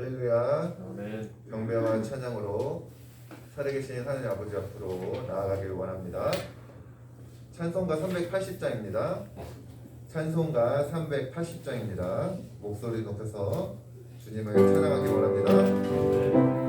할렐루야. 아멘. 경배와 찬양으로 살아계신 하나님 아버지 앞으로 나아가길 원합니다. 찬송가 380장입니다. 찬송가 380장입니다. 목소리 높여서 주님을 찬양하길 원합니다.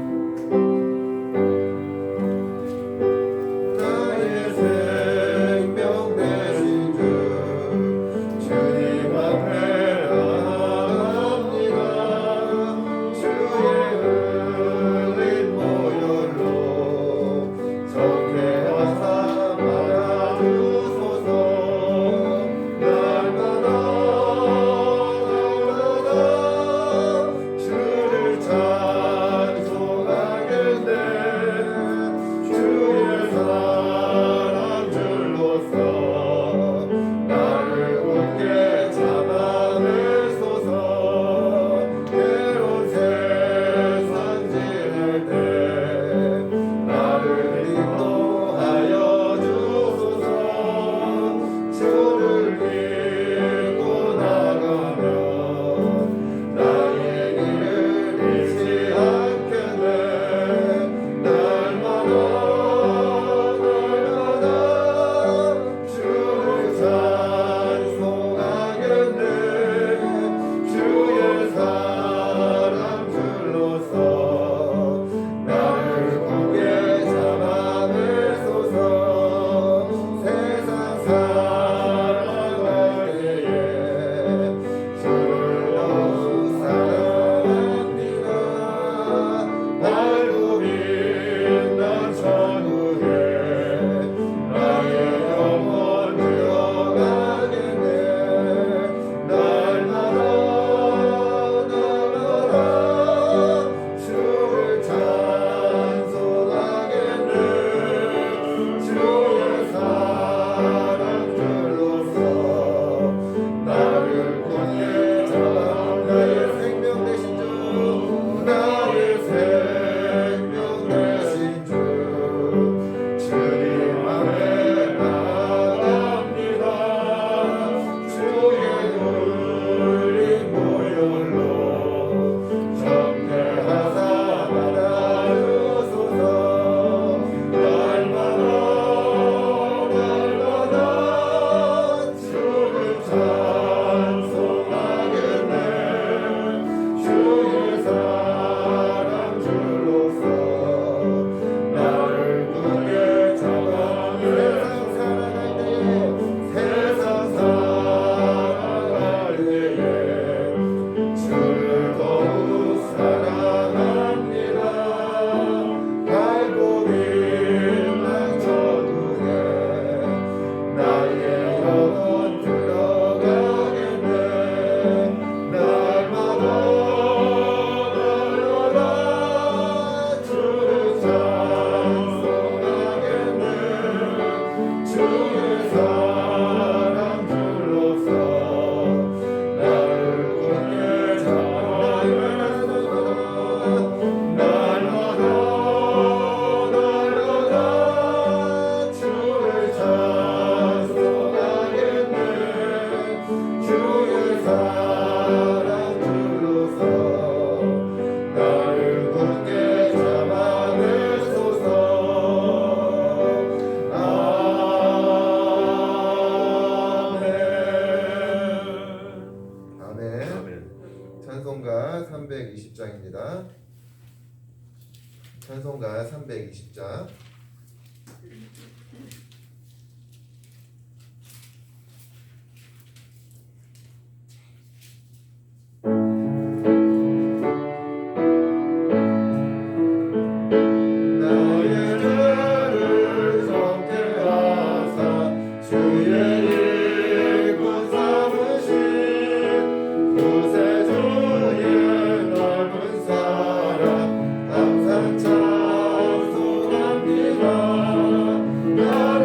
찬송가 320장입니다. 찬송가 320장. 찬송합니다.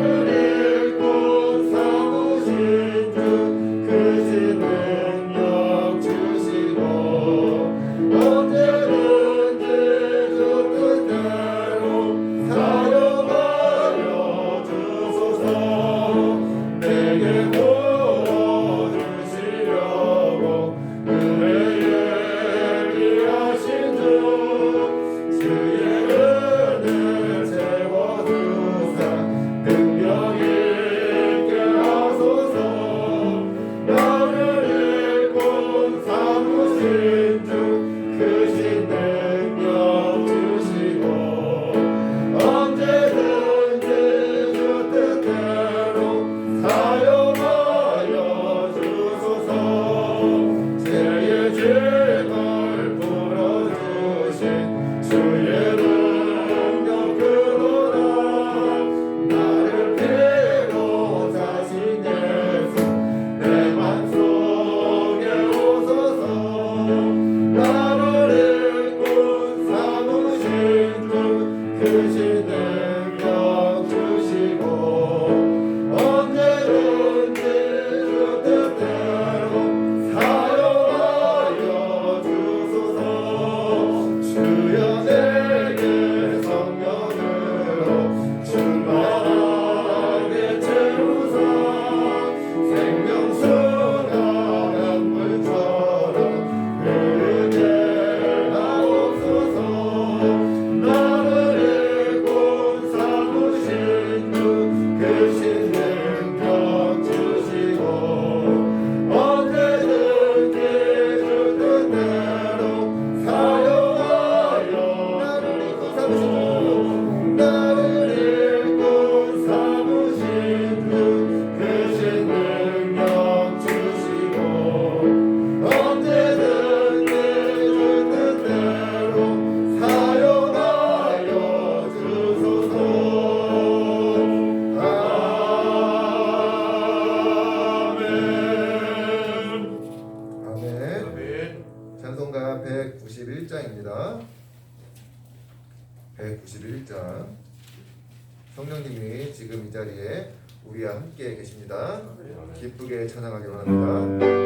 찬송가 191장입니다. 191장. 성령님이 지금 이 자리에 우리와 함께 계십니다. 기쁘게 찬양하기 원합니다.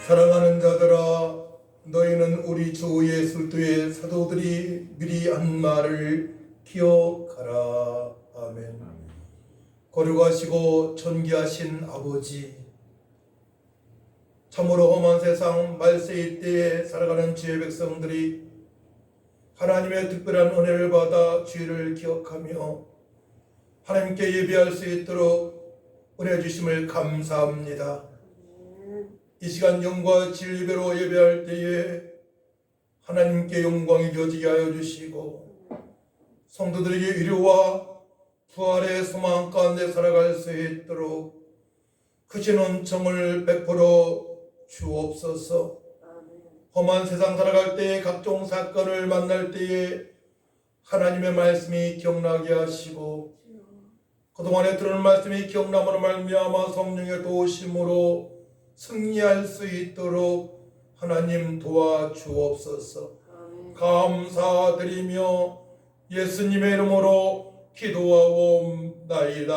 사랑하는 자들아, 너희는 우리 주 예수 그리스도의 사도들이 미리 한 말을 기억하라. 아멘. 거룩하시고 존귀하신 아버지, 참으로 험한 세상 말세일 때에 살아가는 주의 백성들이 하나님의 특별한 은혜를 받아 주의를 기억하며 하나님께 예배할 수 있도록 은혜 주심을 감사합니다. 이 시간 영과 진리배로 예배할 때에 하나님께 영광이 겨지게 하여 주시고 성도들에게 위로와 부활의 소망 가운데 살아갈 수 있도록 크신 은총을 베풀어 주옵소서. 험한 세상 살아갈 때에 각종 사건을 만날 때에 하나님의 말씀이 기억나게 하시고 그동안에 들은 말씀이 기억남으로 말미암아 성령의 도우심으로 승리할 수 있도록 하나님 도와주옵소서. 감사드리며 예수님의 이름으로 기도하옵나이다.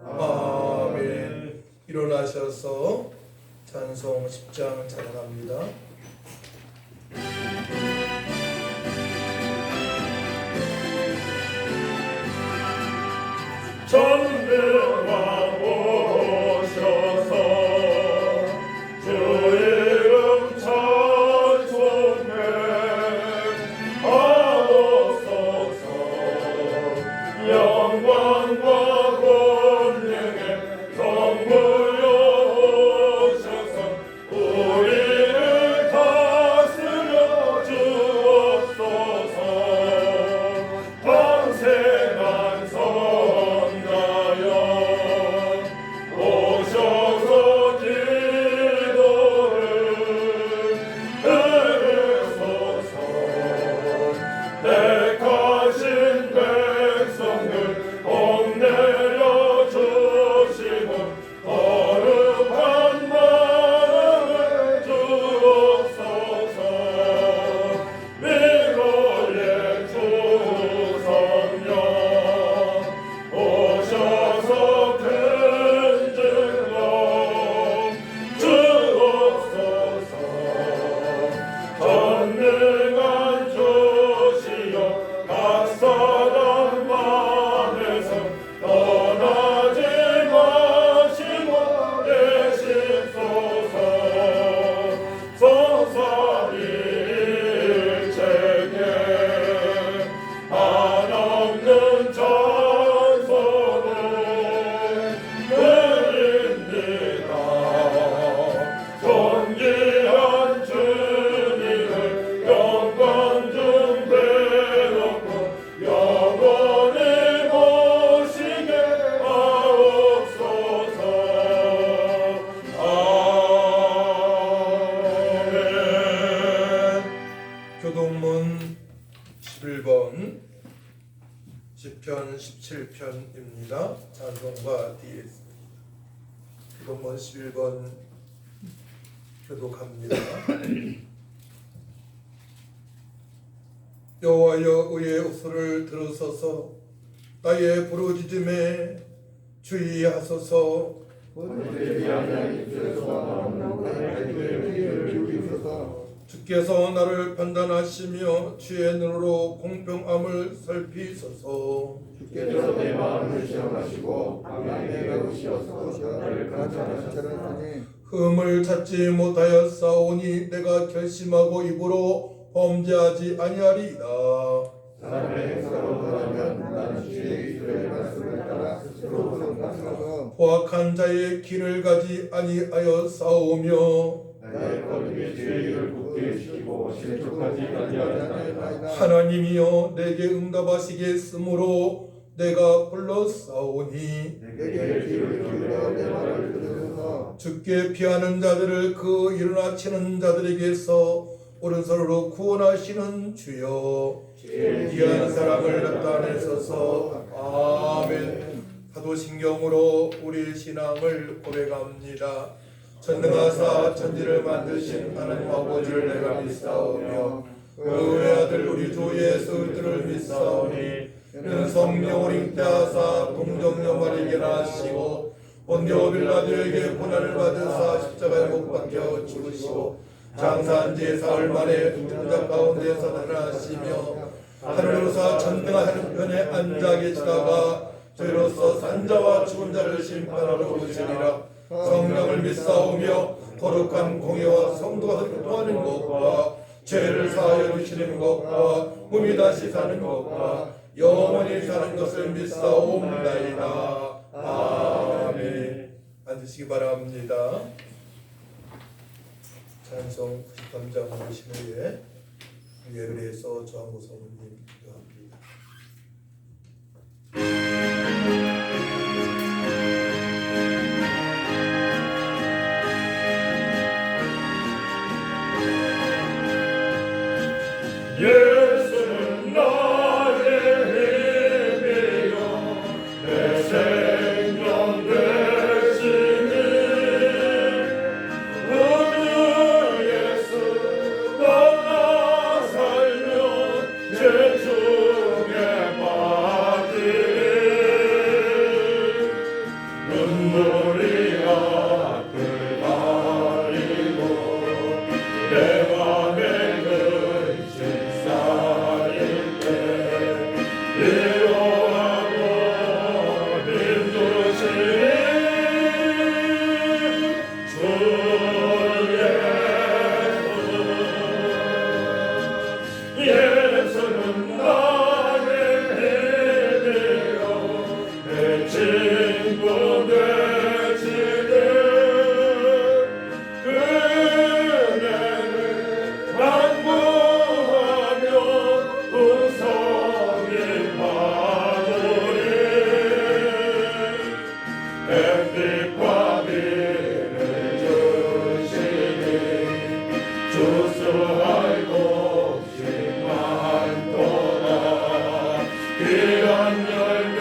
아멘. 일어나셔서 찬송 10장 찬양합니다. 전능왕 오셔서 주 이름 찬송해 하옵소서. 영광과 권능의 성부여 오셔서 우리를 다스려 주옵소서. 방생한 선자여 오셔서 기도를 들으소서. 택하신 백성들 복 내려 주시고 거룩한 마음을 주옵소서. 미로의 주 성령 오셔서 큰 증거 주옵소서. 전능한 주시여 각 사람 맘에서 떠나지 마시고 계십소서. 성삼일체계 한없는 찬송을 드립니다. 존귀한 주님을 영광 중 배웠고 영원히 모시게 하옵소서. 아멘. 교동문 11번 시편 17편입니다. 찬송과 뒤에 있습니다. 교동문 11번 교독합니다. 여호와여 의의 옥소를 들으소서. 나의 부르짖음에 주의하소서. 주께서 나를 판단하시며 주의 눈으로 공평함을 살피소서. 주께서 내 마음을 시험하시고 방향에 배우시어서 나를 관찰하시니 흠을 찾지 못하였사오니 내가 결심하고 입으로 범죄하지 아니하리이다. 사람의 행사로 돌아가면 나는 주의 이스라엘 말씀을 따라 스스로 성공하고 포악한 자의 길을 가지 아니하였사오며 나의 걸음에 주의 일을 굳게 지키고 실족하지 아니하리이다. 하나님이여 내게 응답하시겠으므로 내가 불렀사오니 내게 귀를 기울여 내 말을 들으소서. 주께 피하는 자들을 그 일어나치는 자들에게서 오른손으로 구원하시는 주여 귀한 사랑을 나타내소서. 아멘. 사도신경으로 우리 신앙을 고백합니다. 전능하사 천지를 만드신 하나님 아버지를 내가 믿사오며 그의 아들 우리 주 예수 그리스도를 믿사오니 이는 성령을 잉태하사 동정녀 마리에게 낳으시고 본교 빌라도에게 고난을 받으사 십자가에 못 박혀 죽으시고 장사한 지 사흘 만에 죽은 자 가운데서 살아나시며 하늘로서 전능한 하늘편에 앉아 계시다가 저희로서 산자와 죽은 자를 심판하러 오시리라. 성령을 믿사오며 거룩한 공예와 성도가 교통하는 것과 죄를 사하여 주시는 것과 몸이 다시 사는 것과 영원히 사는 것을 믿사옵나이다. 아멘. 앉으시기 바랍니다. 찬송 93장 부르심 후에 예배에서 저하고 성우님 기도합니다. 예수는 나의 힘이요 내 생명 되시니 그 예수 떠나 살면 죄 중에 빠지리 눈물이 앞을 가리고 내 맘에 예수는 나의 힘이요 내 친구 되시네 그대를 반복하며 우성이 바르리 햇빛과 비를 주시니 주수할 곳이 많도다 귀한 열매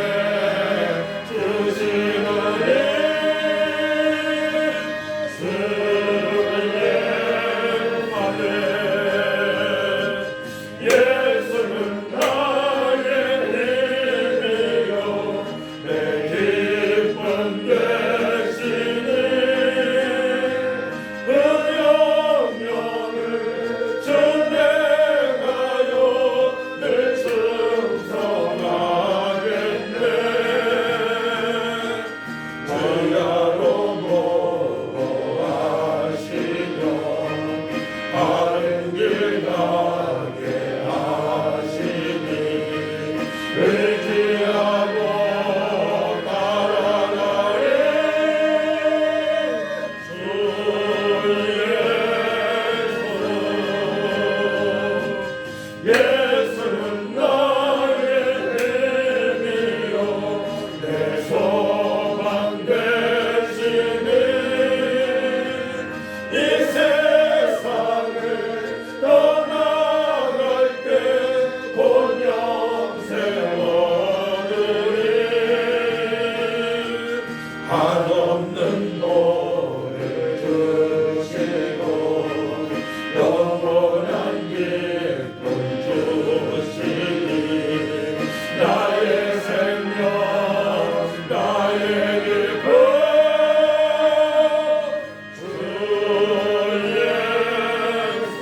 주시느니 주의 아멘. 예수는 나의 힘이요 내 기쁨 되시니 그 영광을 전해가요 늘 충성하겠네 주야로 보호하시며 바른 길 가게 하시니 의지하고 따라가리 주 예수는 나의 힘이요 내 소망 되시니 이 세상을 떠나갈 때 본영생 얻으리 한없는 복을 주시고 영원한 기쁨 주시니 나의 생명 나의 기쁨 주 예수.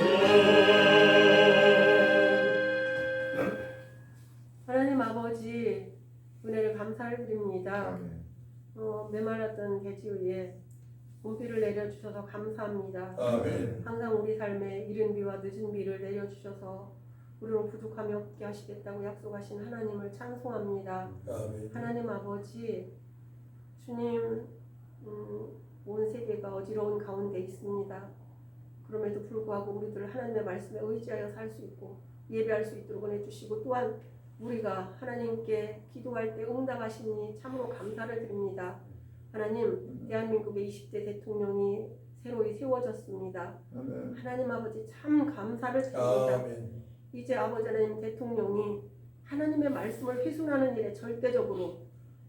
하나님 아버지 은혜를 감사를 드립니다. 아멘. 메말랐던 대지 위에 봄비를 내려주셔서 감사합니다. 아멘. 항상 우리 삶에 이른 비와 늦은 비를 내려주셔서 우리를 부족함이 없게 하시겠다고 약속하신 하나님을 찬송합니다. 아멘. 하나님 아버지 주님 온 세계가 어지러운 가운데 있습니다. 그럼에도 불구하고 우리들 하나님의 말씀에 의지하여 살 수 있고 예배할 수 있도록 은혜주시고 또한 우리가 하나님께 기도할 때 응답하시니 참으로 감사를 드립니다. 하나님 대한민국의 20대 대통령이 새로이 세워졌습니다. 아멘. 하나님 아버지 참 감사를 드립니다. 아멘. 이제 아버지 하나님 대통령이 하나님의 말씀을 훼손하는 일에 절대적으로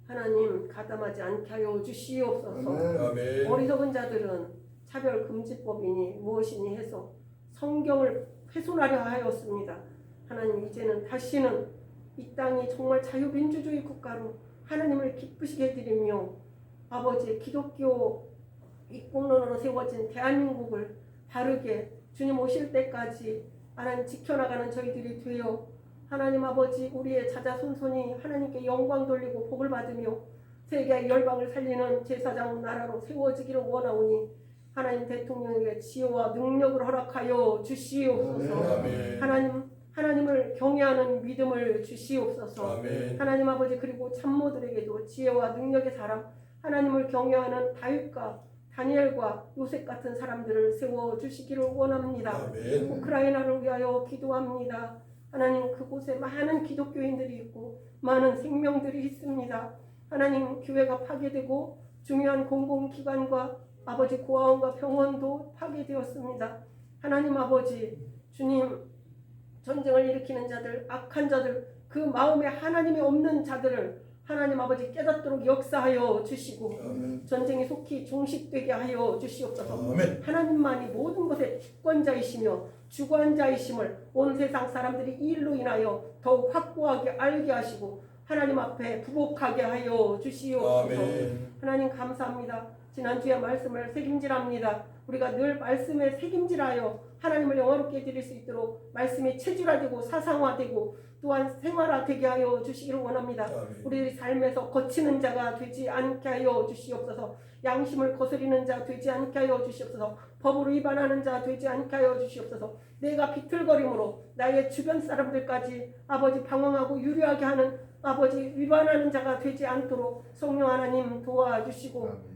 하나님 가담하지 않게 하여 주시옵소서. 아멘. 아멘. 어리석은 자들은 차별금지법이니 무엇이니 해서 성경을 훼손하려 하였습니다. 하나님 이제는 다시는 이 땅이 정말 자유민주주의 국가로 하나님을 기쁘시게 해드리며 아버지 기독교 입국론으로 세워진 대한민국을 바르게 주님 오실 때까지 하나님 지켜나가는 저희들이 되어 하나님 아버지 우리의 자자손손이 하나님께 영광 돌리고 복을 받으며 세계 열방을 살리는 제사장 나라로 세워지기를 원하오니 하나님 대통령에게 지혜와 능력을 허락하여 주시옵소서. 아멘. 하나님을 경외하는 믿음을 주시옵소서. 아멘. 하나님 아버지 그리고 참모들에게도 지혜와 능력의 사람 하나님을 경외하는 다윗과 다니엘과 요셉 같은 사람들을 세워주시기를 원합니다. 아멘. 우크라이나를 위하여 기도합니다. 하나님 그곳에 많은 기독교인들이 있고 많은 생명들이 있습니다. 하나님 교회가 파괴되고 중요한 공공기관과 아버지 고아원과 병원도 파괴되었습니다. 하나님 아버지 주님 전쟁을 일으키는 자들 악한 자들 그 마음에 하나님이 없는 자들을 하나님 아버지 깨닫도록 역사하여 주시고 아멘. 전쟁이 속히 종식되게 하여 주시옵소서. 아멘. 하나님만이 모든 것의 주권자이시며 주관자이심을 온 세상 사람들이 이 일로 인하여 더욱 확고하게 알게 하시고 하나님 앞에 부복하게 하여 주시옵소서. 아멘. 하나님 감사합니다. 지난주에 말씀을 책임질합니다. 우리가 늘 말씀에 책임질하여 하나님을 영화롭게 드릴 수 있도록 말씀이 체질화되고 사상화되고 또한 생활화되게 하여 주시기를 원합니다. 아멘. 우리 삶에서 거치는 자가 되지 않게 하여 주시옵소서. 양심을 거스리는 자 되지 않게 하여 주시옵소서. 법을 위반하는 자 되지 않게 하여 주시옵소서. 내가 비틀거림으로 나의 주변 사람들까지 아버지 방황하고 유리하게 하는 아버지 위반하는 자가 되지 않도록 성령 하나님 도와주시고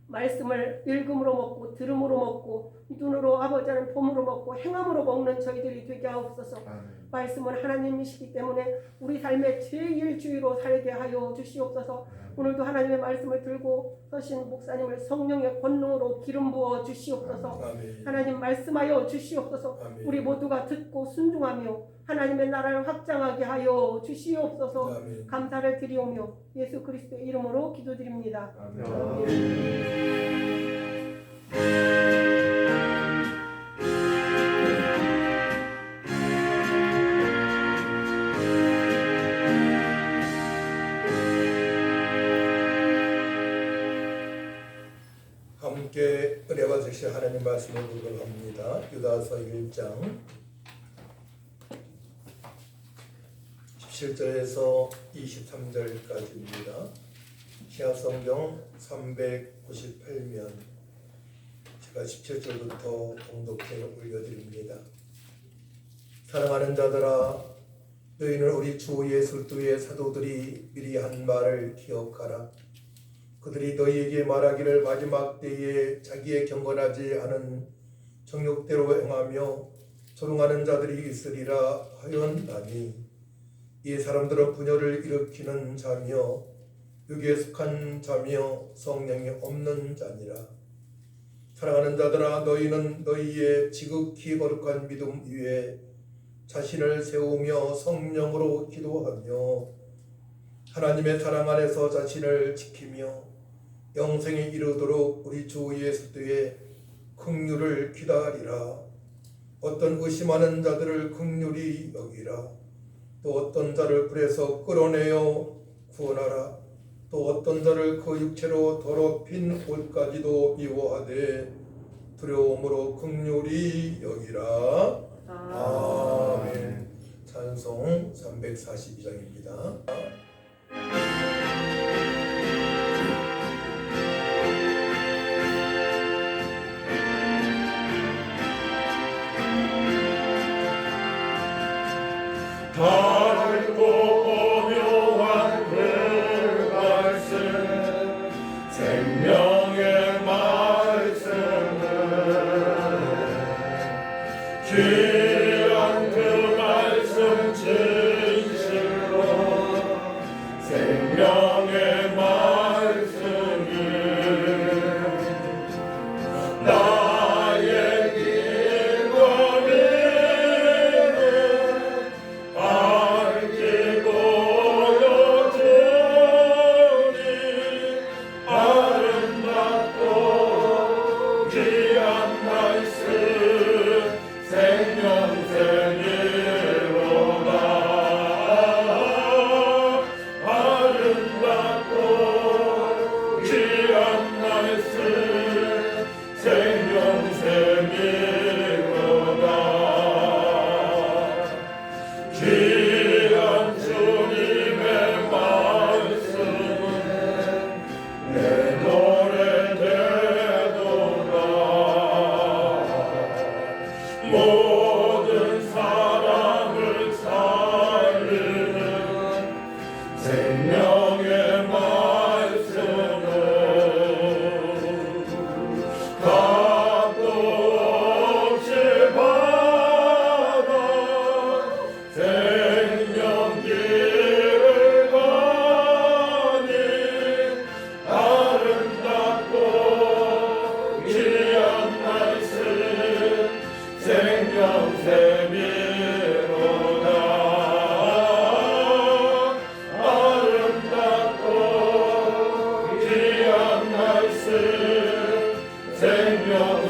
말씀을 읽음으로 먹고 들음으로 먹고 눈으로 아버지는 봄으로 먹고 행함으로 먹는 저희들이 되게 하옵소서. 말씀은 하나님이시기 때문에 우리 삶의 제일 주의로 살게 하여 주시옵소서. 오늘도 하나님의 말씀을 들고 서신 목사님을 성령의 권능으로 기름 부어 주시옵소서. 아멘. 하나님 말씀하여 주시옵소서. 아멘. 우리 모두가 듣고 순종하며 하나님의 나라를 확장하게 하여 주시옵소서. 아멘. 감사를 드리오며 예수 그리스도의 이름으로 기도드립니다. 함께 은혜 받으실 하나님 말씀을 보도록 합니다. 유다서 1장 17절에서 23절까지입니다. 신약성경 398면 제가 17절부터 봉독해 올려드립니다. 사랑하는 자들아, 너희는 우리 주 예수 그리스도의 사도들이 미리 한 말을 기억하라. 그들이 너희에게 말하기를 마지막 때에 자기의 경건하지 않은 정욕대로 행하며 조롱하는 자들이 있으리라 하였나니, 이 사람들은 분열을 일으키는 자며 육에 속한 자며 성령이 없는 자니라. 사랑하는 자들아, 너희는 너희의 지극히 거룩한 믿음 위에 자신을 세우며 성령으로 기도하며 하나님의 사랑 안에서 자신을 지키며 영생에 이르도록 우리 주 예수 그리스도의 긍휼을 기다리라. 어떤 의심하는 자들을 긍휼히 여기라. 또 어떤 자를 불에서 끌어내어 구원하라. 또 어떤 자를 그 육체로 더럽힌 옷까지도 미워하되 두려움으로 긍휼히 여기라. 아멘. 찬송 342장입니다. 달고 오묘한 그 말씀, 생명의 말씀은 귀한 그 말씀 진실로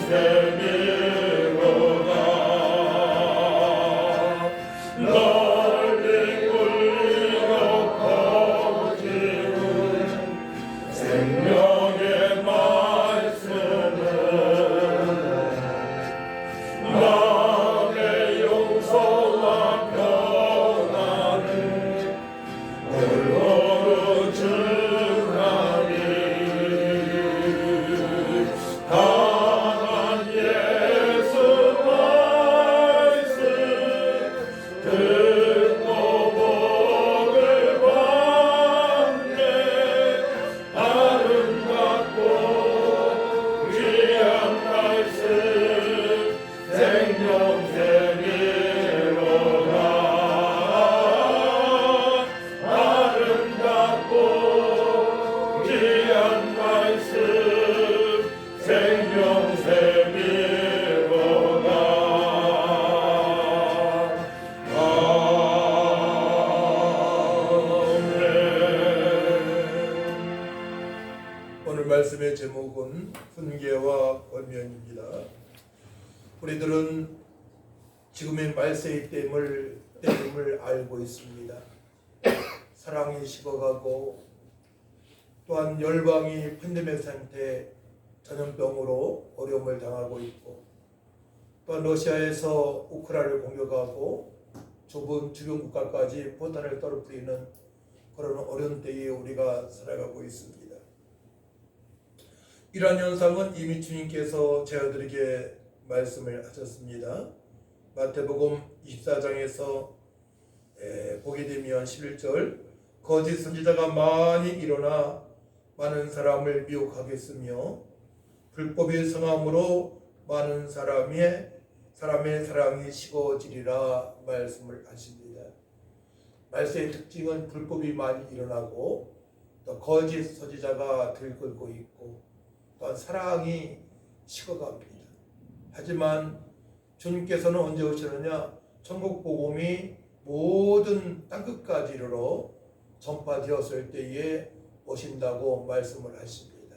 셈이로다 널리 울리며 커지는 생명의 말씀은 마음의 용서와 평안을 골고루 증하니 강한 예수 말씀 듣고 복을 받네 아름답고 귀한 말씀 생명샘이로다 아름답고 귀한 말씀 생명샘이로다 아멘. 오늘 말씀의 제목은 훈계와 권면입니다. 우리들은 지금의 말세의 때임을 알고 있습니다. 사랑이 식어가고 또한 열방이 팬데믹 상태 전염병으로 어려움을 당하고 있고 또한 러시아에서 우크라이나를 공격하고 좁은 주변 국가까지 포탄을 떨어뜨리는 그런 어려운 때에 우리가 살아가고 있습니다. 이러한 현상은 이미 주님께서 제자들에게 말씀을 하셨습니다. 마태복음 24장에서 보게 되면 11절 거짓 선지자가 많이 일어나 많은 사람을 미혹하겠으며 불법의 성함으로 많은 사람의 사랑이 식어지리라 말씀을 하십니다. 말세의 특징은 불법이 많이 일어나고 또 거짓 선지자가 들끓고 있고 또한 사랑이 식어갑니다. 하지만 주님께서는 언제 오시느냐? 천국 복음이 모든 땅끝까지 이르러 전파되었을 때에 오신다고 말씀을 하십니다.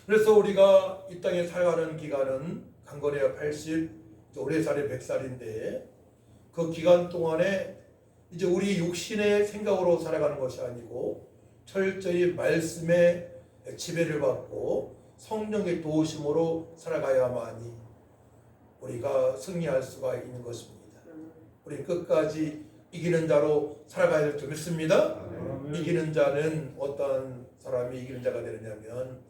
그래서 우리가 이 땅에 살아가는 기간은 강건해야 80, 오래 살이 100살인데 그 기간 동안에 이제 우리 육신의 생각으로 살아가는 것이 아니고 철저히 말씀의 지배를 받고 성령의 도우심으로 살아가야만이 우리가 승리할 수가 있는 것입니다. 우리 끝까지 이기는 자로 살아가야 될 줄 믿습니다. 이기는 자는 어떤 사람이 이기는 자가 되느냐면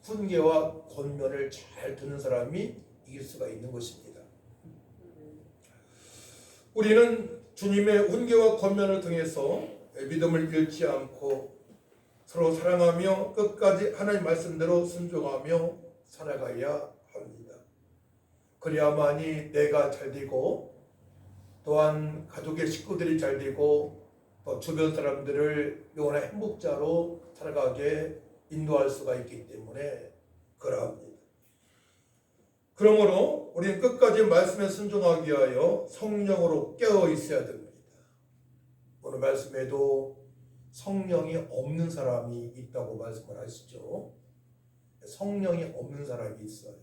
훈계와 권면을 잘 듣는 사람이 이길 수가 있는 것입니다. 우리는 주님의 훈계와 권면을 통해서 믿음을 잃지 않고 서로 사랑하며 끝까지 하나님 말씀대로 순종하며 살아가야 합니다. 그래야만이 내가 잘 되고 또한 가족의 식구들이 잘 되고 또 주변 사람들을 영원한 행복자로 살아가게 인도할 수가 있기 때문에 그러합니다. 그러므로 우리는 끝까지 말씀에 순종하기 위하여 성령으로 깨어 있어야 됩니다. 오늘 말씀에도 성령이 없는 사람이 있다고 말씀을 하시죠. 성령이 없는 사람이 있어요.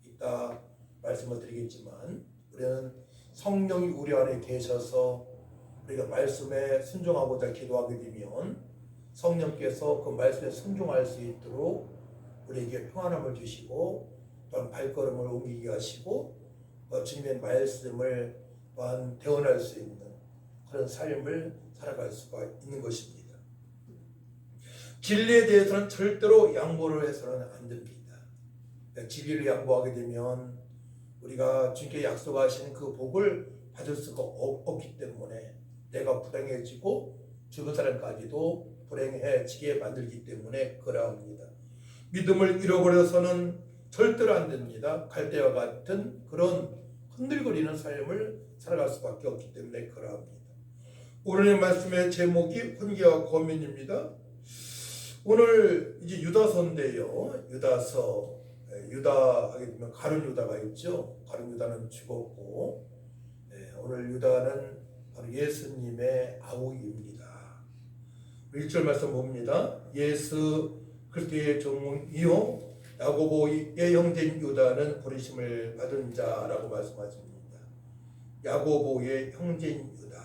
이따 말씀을 드리겠지만 우리는 성령이 우리 안에 계셔서 우리가 말씀에 순종하고자 기도하게 되면 성령께서 그 말씀에 순종할 수 있도록 우리에게 평안함을 주시고 또한 발걸음을 옮기게 하시고 주님의 말씀을 또한 대언할 수 있는 그런 삶을 살아갈 수가 있는 것입니다. 진리에 대해서는 절대로 양보를 해서는 안 됩니다. 진리를 양보하게 되면 우리가 주님께 약속하신 그 복을 받을 수가 없기 때문에 내가 불행해지고 주변 사람까지도 불행해지게 만들기 때문에 그러합니다. 믿음을 잃어버려서는 절대로 안 됩니다. 갈대와 같은 그런 흔들거리는 삶을 살아갈 수밖에 없기 때문에 그러합니다. 오늘의 말씀의 제목이 훈계와 권면입니다. 오늘 이제 유다서인데요. 유다서 유다 하게 되면 가룟 유다가 있죠. 가룟 유다는 죽었고 오늘 유다는 바로 예수님의 아우입니다. 1절 말씀 봅니다. 예수 그리스도의 종이요 야고보의 형제인 유다는 부르심을 받은 자라고 말씀하십니다. 야고보의 형제인 유다.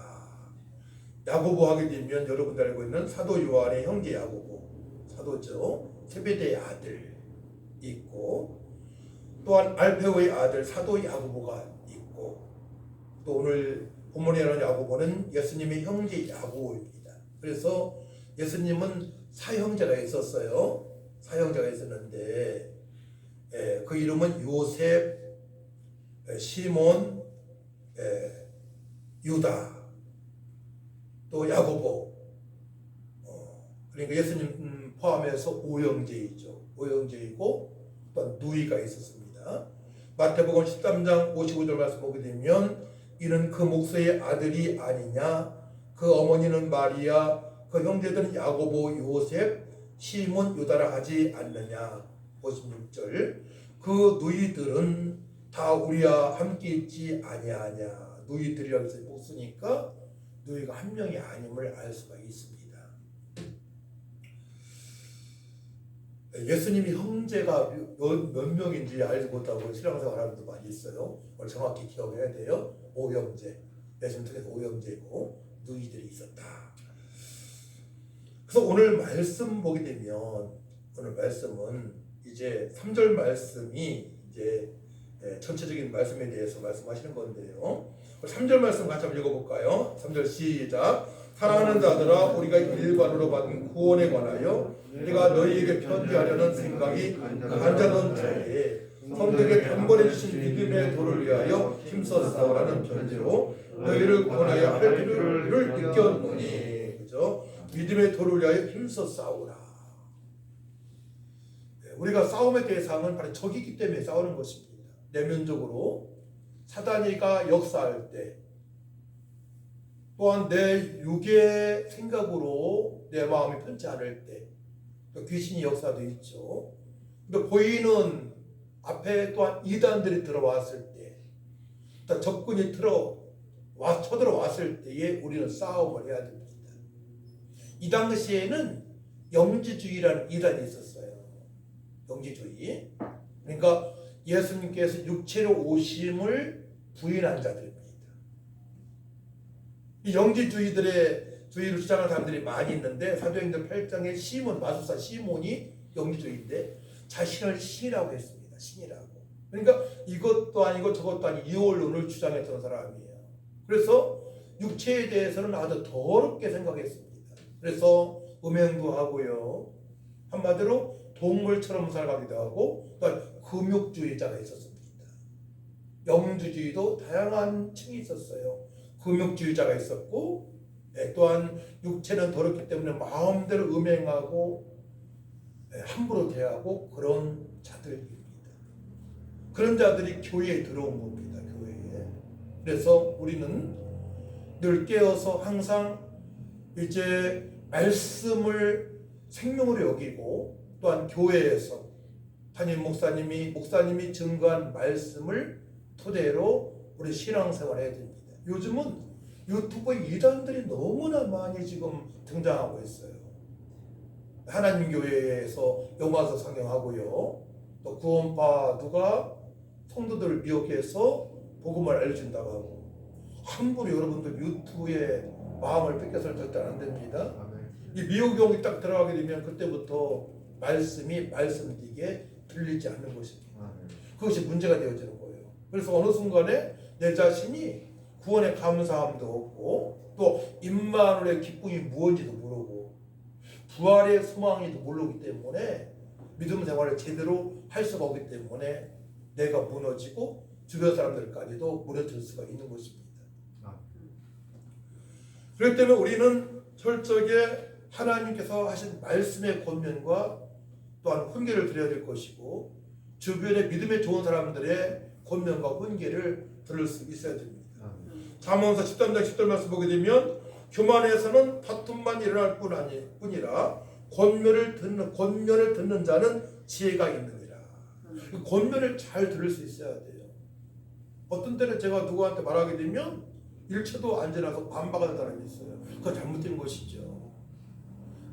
야고보 하게 되면 여러분들 알고 있는 사도 요한의 형제 야고보, 사도죠. 세베대의 아들 있고, 또한 알페오의 아들 사도 야고보가 있고, 또 오늘 본문에 나오는 야고보는 예수님의 형제 야고보입니다. 그래서 예수님은 사형제가 있었어요. 사형제가 있었는데 그 이름은 요셉, 시몬, 유다, 또 야고보. 그러니까 예수님 포함해서 오형제이죠. 오형제이고 또 누이가 있었습니다. 마태복음 13장 55절 말씀 보게 되면 이는 그 목소의 아들이 아니냐, 그 어머니는 마리아, 그 형제들은 야고보, 요셉, 시몬, 유다라 하지 않느냐. 56절 그 누이들은 다 우리와 함께 있지 아니하냐. 누이들이라고 해서 못 쓰니까 누이가 한 명이 아님을 알 수가 있습니다. 예수님이 형제가 몇 명인지 알지 못하고 신앙생활 하는 분도 많이 있어요. 오늘 정확히 기억해야 돼요. 오형제, 예수님 통해서 오형제고 누이들이 있었다. 그래서 오늘 말씀 보게 되면 오늘 말씀은 이제 3절 말씀이 이제 전체적인 말씀에 대해서 말씀하시는 건데요. 3절 말씀 같이 한번 읽어볼까요? 3절 시작. 사랑하는 자들아, 우리가 일반으로 받은 구원에 관하여 내가 너희에게 편지하려는 생각이 간절한 자에 성령께 편보내 주신 믿음의 도를 위하여 힘써 싸우라는 편지로 너희를 구원하여 할 필요를 느꼈노니. 그죠? 믿음의 도를 위하여 힘써 싸우라. 우리가 싸움의 대상은 바로 적이기 때문에 싸우는 것입니다. 내면적으로 사단이가 역사할 때, 또한 내 육의 생각으로 내 마음이 편치 않을 때, 또 귀신이 역사도 있죠. 근데 보이는 앞에 또한 이단들이 들어왔을 때, 또 적군이 쳐들어왔을 때에 우리는 싸움을 해야 됩니다. 이 당시에는 영지주의라는 이단이 있었어요. 영지주의. 그러니까 예수님께서 육체로 오심을 부인한 자들입니다. 이 영지주의들의 주의를 주장하는 사람들이 많이 있는데 사도행전 8장에 시몬, 마술사 시몬이 영지주의인데 자신을 신이라고 했습니다. 신이라고. 그러니까 이것도 아니고 저것도 아니고 이원론을 주장했던 사람이에요. 그래서 육체에 대해서는 아주 더럽게 생각했습니다. 그래서 음행도 하고요. 한마디로 동물처럼 살아가기도 하고 또 금욕주의자가 있었습니다. 영주주의도 다양한 층이 있었어요. 금욕주의자가 있었고 또한 육체는 더럽기 때문에 마음대로 음행하고 함부로 대하고 그런 자들입니다. 그런 자들이 교회에 들어온 겁니다. 교회에. 그래서 우리는 늘 깨어서 항상 이제 말씀을 생명으로 여기고 또한 교회에서 담임 목사님이 증거한 말씀을 토대로 우리 신앙생활을 해야 됩니다. 요즘은 유튜브 이단들이 너무나 많이 지금 등장하고 있어요. 하나님 교회에서 영화서 상영하고요. 또 구원파 누가 성도들을 미혹해서 복음을 알려준다고 하고 함부로 여러분들 유튜브에 마음을 뺏겨서는 절대 안 됩니다. 이 미혹용이 딱 들어가게 되면 그때부터 말씀이 말씀되게 들리지 않는 것입니다. 그것이 문제가 되어지는 거예요. 그래서 어느 순간에 내 자신이 구원의 감사함도 없고 또 임마누엘의 기쁨이 무엇인지도 모르고 부활의 소망이도 모르기 때문에 믿음 생활을 제대로 할 수가 없기 때문에 내가 무너지고 주변 사람들까지도 무너질 수가 있는 것입니다. 그렇기 때문에 우리는 철저하게 하나님께서 하신 말씀의 권면과 또한 훈계를 드려야 될 것이고 주변에 믿음에 좋은 사람들의 권면과 훈계를 들을 수 있어야 됩니다. 잠언서 13장 10절 말씀 보게 되면 교만에서는 다툼만 일어날 뿐이라 권면을 듣는 자는 지혜가 있느니라. 권면을 잘 들을 수 있어야 돼요. 어떤 때는 제가 누구한테 말하게 되면 일초도 안 지나서 반박하는 사람이 있어요. 그거 잘못된 것이죠.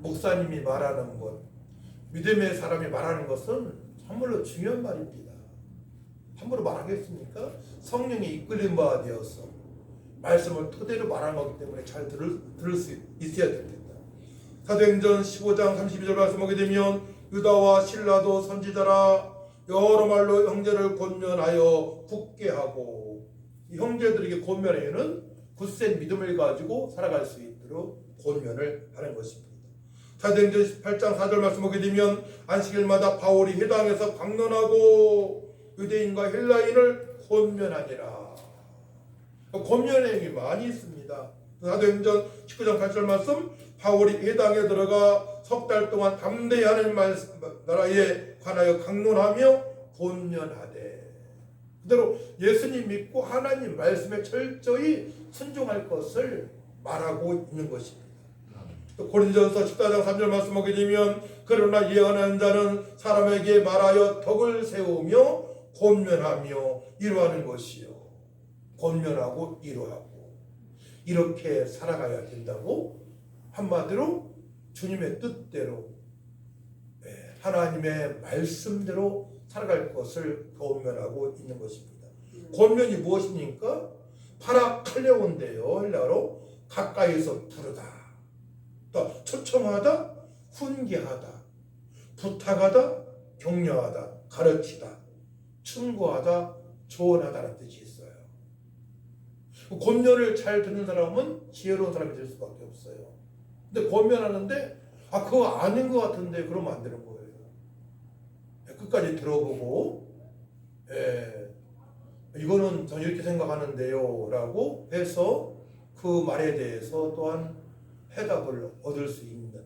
목사님이 말하는 것, 믿음의 사람이 말하는 것은 참말로 중요한 말입니다. 함부로 말하겠습니까? 성령이 이끌린 바 되어서 말씀을 토대로 말하는 거기 때문에 잘 들을 수 있어야 됩니다. 사도행전 15장 32절 말씀 보게 되면 유다와 실라도 선지자라 여러 말로 형제를 권면하여 굳게 하고, 이 형제들에게 권면하여는 굳센 믿음을 가지고 살아갈 수 있도록 권면을 하는 것입니다. 사도행전 18장 4절 말씀 보게 되면 안식일마다 바울이 회당에서 강론하고 유대인과 헬라인을 권면하니라. 권면의 행위 많이 있습니다. 사도행전 19장 8절 말씀, 바울이 회당에 들어가 석 달 동안 담대히 하는 나라에 관하여 강론하며 권면하되, 그대로 예수님 믿고 하나님 말씀에 철저히 순종할 것을 말하고 있는 것입니다. 또 고린도전서 14장 3절 말씀 보게 되면 그러나 예언하는 자는 사람에게 말하여 덕을 세우며 권면하며 이루하는 것이요. 권면하고 이루하고 이렇게 살아가야 된다고, 한마디로 주님의 뜻대로 하나님의 말씀대로 살아갈 것을 권면하고 있는 것입니다. 권면이 무엇입니까? 파라칼레온데요. 헬라어로 가까이서 부르다, 또 초청하다, 훈계하다, 부탁하다, 격려하다, 가르치다, 충고하다, 조언하다는 뜻이 있어요. 권면을 잘 듣는 사람은 지혜로운 사람이 될 수밖에 없어요. 근데 권면하는데 그거 아닌 것 같은데 그러면 안 되는 거예요. 끝까지 들어보고 이거는 전 이렇게 생각하는데요 라고 해서 그 말에 대해서 또한 해답을 얻을 수 있는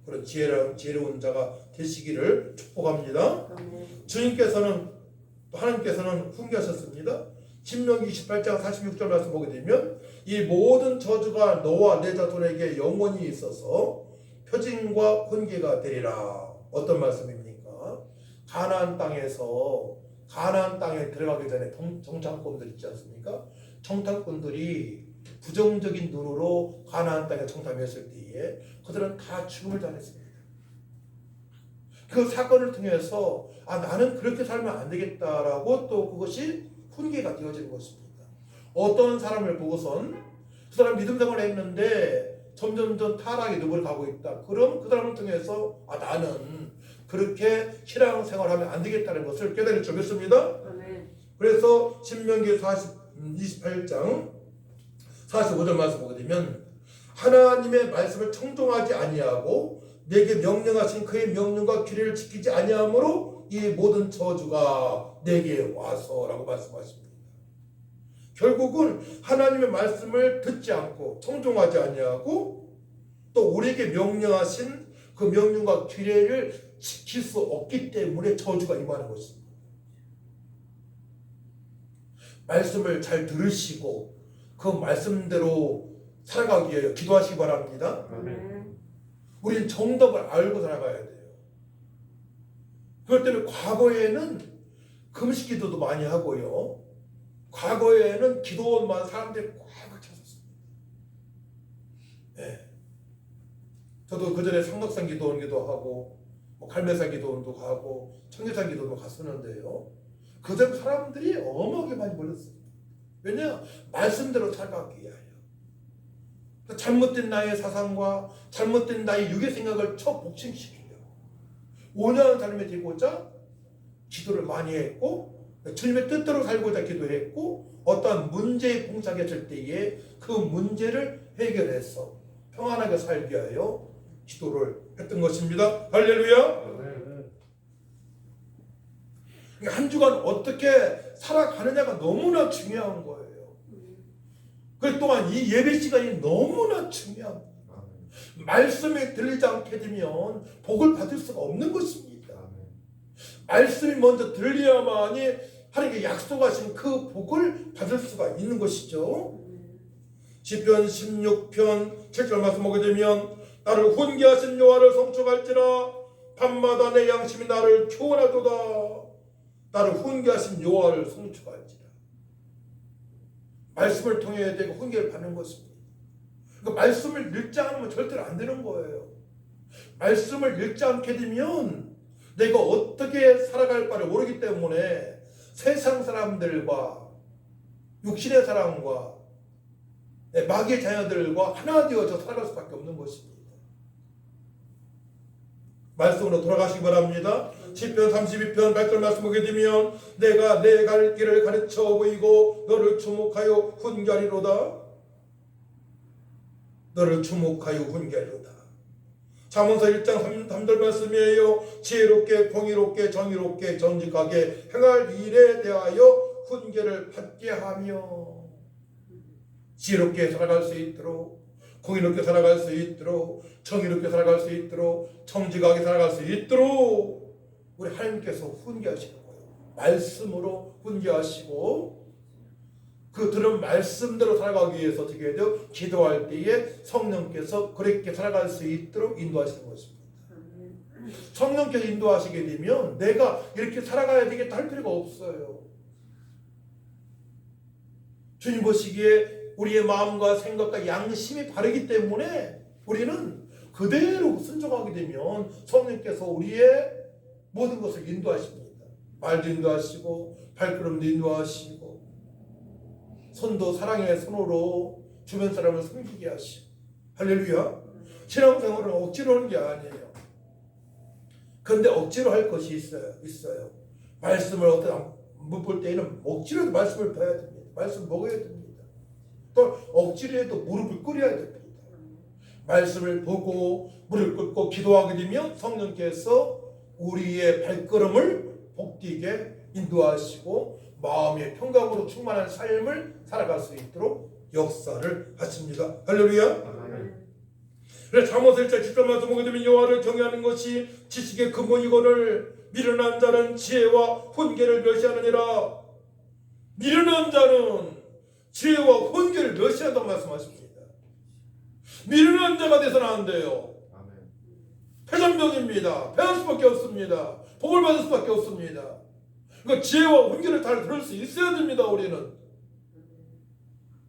그런 지혜로운 자가 되시기를 축복합니다. 주님께서는, 하나님께서는 훈계하셨습니다. 신명기 28장 46절 말씀 보게 되면 이 모든 저주가 너와 내 자손에게 영원히 있어서 표징과 훈계가 되리라. 어떤 말씀입니까? 가나안 땅에 들어가기 전에 정탐꾼들 있지 않습니까? 정탐꾼들이 부정적인 눈으로 가나안 땅에 정탐했을 때에 그들은 다 죽음을 당했습니다. 그 사건을 통해서 나는 그렇게 살면 안 되겠다라고 또 그것이 훈계가 되어지는 것입니다. 어떤 사람을 보고선 그 사람 믿음 생활을 했는데 점점점 타락의 늪을 가고 있다. 그럼 그 사람을 통해서 나는 그렇게 신앙 생활하면 안 되겠다는 것을 깨달을 줄 믿습니다. 그래서 신명기 28장 45절 말씀 보게 되면 하나님의 말씀을 청종하지 아니하고 내게 명령하신 그의 명령과 규례를 지키지 아니하므로 이 모든 저주가 내게 와서라고 말씀하십니다. 결국은 하나님의 말씀을 듣지 않고 청종하지 아니하고 또 우리에게 명령하신 그 명령과 규례를 지킬 수 없기 때문에 저주가 임하는 것입니다. 말씀을 잘 들으시고 그 말씀대로 살아가기 위해 기도하시기 바랍니다. 우리는 정답을 알고 살아가야 돼요. 그렇기 때문에 과거에는 금식 기도도 많이 하고요. 과거에는 기도원만 사람들이 꽉 찼었습니다. 저도 그 전에 삼각산 기도원기도 하고 갈매산 기도원도 가고 청계산 기도도 갔었는데요. 그전 사람들이 어마어마하게 많이 몰렸습니다. 왜냐? 말씀대로 살아가기 위하여. 잘못된 나의 사상과 잘못된 나의 육의 생각을 복싱시키려고 온유한 삶에 되고자 기도를 많이 했고 주님의 뜻대로 살고자 기도했고 어떠한 문제에 봉착했을 때에 그 문제를 해결해서 평안하게 살기 위하여 기도를 했던 것입니다. 할렐루야. 한 주간 어떻게 살아가느냐가 너무나 중요한 거예요. 그 또한 이 예배 시간이 너무나 중요합니다. 말씀이 들리지 않게 되면 복을 받을 수가 없는 것입니다. 말씀이 먼저 들려야만이 하나님께 약속하신 그 복을 받을 수가 있는 것이죠. 시편 16편 7절 말씀 보게 되면 나를 훈계하신 여호와를 성축할지라 밤마다 내 양심이 나를 교훈하도다. 나를 훈계하신 여호와를 성축할지라. 말씀을 통해 내가 훈계를 받는 것입니다. 그러니까 말씀을 읽지 않으면 절대로 안 되는 거예요. 말씀을 읽지 않게 되면 내가 어떻게 살아갈 바를 모르기 때문에 세상 사람들과 육신의 사람과 마귀의 자녀들과 하나 되어서 살아갈 수밖에 없는 것입니다. 말씀으로 돌아가시기 바랍니다. 시편 32편 8절 말씀 보게 되면 내가 내 갈 길을 가르쳐 보이고 너를 주목하여 훈계하리로다. 너를 주목하여 훈계하리로다. 잠언서 1장 3절 말씀이에요. 지혜롭게 공의롭게 정의롭게 정직하게 행할 일에 대하여 훈계를 받게 하며 지혜롭게 살아갈 수 있도록 공의롭게 살아갈 수 있도록 정의롭게 살아갈 수 있도록 정직하게 살아갈 수 있도록 우리 하나님께서 훈계하시는 거예요. 말씀으로 훈계하시고 그 들은 말씀대로 살아가기 위해서 어떻게 해야 돼요? 기도할 때에 성령께서 그렇게 살아갈 수 있도록 인도하시는 것입니다. 성령께서 인도하시게 되면 내가 이렇게 살아가야 되겠다 할 필요가 없어요. 주님 보시기에 우리의 마음과 생각과 양심이 바르기 때문에 우리는 그대로 순종하게 되면 성령께서 우리의 모든 것을 인도하십니다. 말도 인도하시고 발걸음도 인도하시고 손도 사랑의 손으로 주변 사람을 섬기게 하시고 할렐루야. 신앙생활은 억지로 하는 게 아니에요. 그런데 억지로 할 것이 있어요. 말씀을 못 볼 때에는 억지로도 말씀을 봐야 됩니다. 말씀 먹어야 됩니다. 또 억지로 해도 무릎을 꿇어야 됩니다. 말씀을 보고 무릎 꿇고 기도하게 되면 성령께서 우리의 발걸음을 복되게 인도하시고 마음의 평강으로 충만한 삶을 살아갈 수 있도록 역사를 하십니다. 할렐루야. 그래서 잠언서 1장 10절 말씀 보게 되면 여호와를 경외하는 것이 지식의 근본이거늘 미련한 자는 지혜와 훈계를 멸시하느니라. 미련한 자는 지혜와 훈계를 멸시한다고 말씀하십니다. 미련한 자가 돼서는 안 돼요. 패전병입니다. 패할 수밖에 없습니다. 복을 받을 수밖에 없습니다. 그러니까 지혜와 훈계를 잘 들을 수 있어야 됩니다. 우리는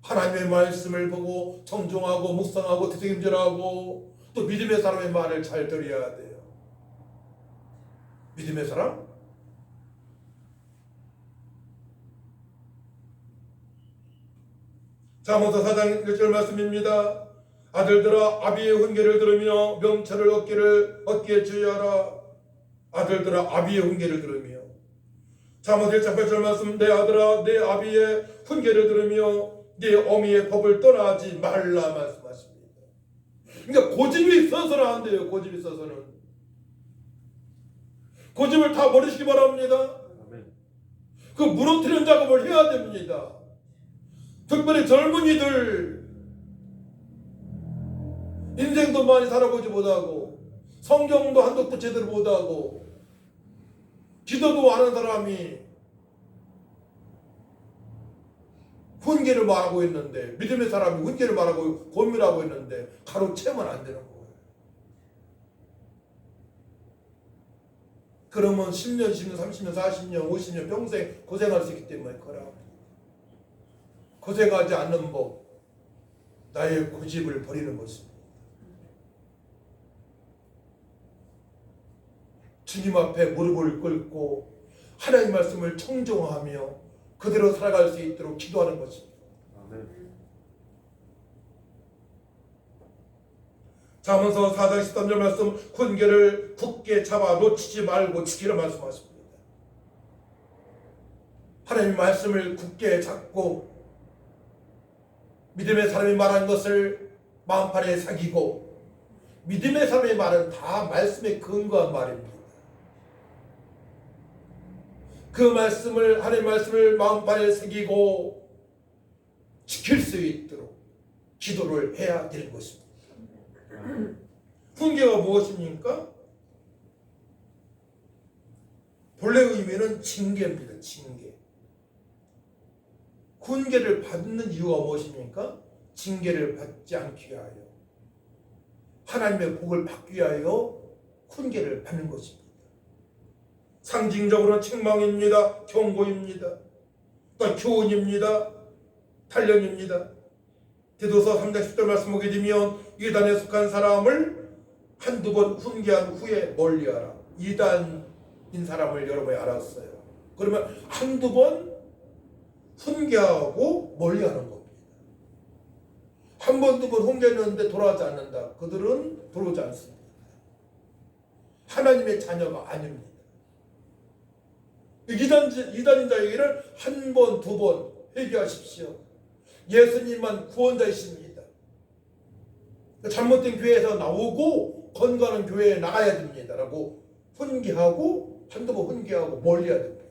하나님의 말씀을 보고 정종하고 묵상하고 되새김질하고 또 믿음의 사람의 말을 잘 들어야 돼요. 믿음의 사람? 잠언서 4장 1절 말씀입니다. 아들들아 아비의 훈계를 들으며 명철을 얻기에 주의하라. 아들들아 아비의 훈계를 들으며. 잠언서 1장 8절 말씀 내 아들아 내 아비의 훈계를 들으며 네 어미의 법을 떠나지 말라 말씀하십니다. 그러니까 고집이 있어서는 안 돼요. 고집이 있어서는. 고집을 다 버리시기 바랍니다. 그 무너뜨리는 작업을 해야 됩니다. 특별히 젊은이들 인생도 많이 살아보지 못하고 성경도 한독도 제대로 못하고 기도도 하는 사람이 훈계를 말하고 있는데 믿음의 사람이 훈계를 말하고 고민하고 있는데 가로채면 안 되는 거예요. 그러면 10년, 20년, 30년, 40년, 50년 평생 고생할 수 있기 때문에 그러라. 고생하지 않는 법, 나의 고집을 버리는 것입니다. 주님 앞에 무릎을 꿇고 하나님 말씀을 청종하며 그대로 살아갈 수 있도록 기도하는 것입니다. 잠언서 4장 13절 말씀 훈계를 굳게 잡아 놓치지 말고 지키라 말씀하십니다. 하나님 말씀을 굳게 잡고 믿음의 사람이 말한 것을 마음판에 새기고 믿음의 사람의 말은 다 말씀에 근거한 말입니다. 그 말씀을 하나님의 말씀을 마음판에 새기고 지킬 수 있도록 기도를 해야 되는 것입니다. 훈계가 무엇입니까? 본래 의미는 징계입니다. 징계. 훈계를 받는 이유가 무엇입니까? 징계를 받지 않기 위하여 하나님의 복을 받기 위하여 훈계를 받는 것입니다. 상징적으로 책망입니다. 경고입니다. 또 교훈입니다. 단련입니다. 디도서 3장 10절 말씀 보게 되면 이단에 속한 사람을 한두 번 훈계한 후에 멀리하라. 이단 사람을 여러분이 알았어요. 그러면 한두 번 훈계하고 멀리하는 겁니다. 한 번, 두 번 훈계했는데 돌아오지 않는다. 그들은 들어오지 않습니다. 하나님의 자녀가 아닙니다. 이단인 자에게는 한 번, 두 번 회개하십시오. 예수님만 구원자이십니다. 잘못된 교회에서 나오고 건강한 교회에 나가야 됩니다. 라고 훈계하고 한두 번 훈계하고 멀리해야 됩니다.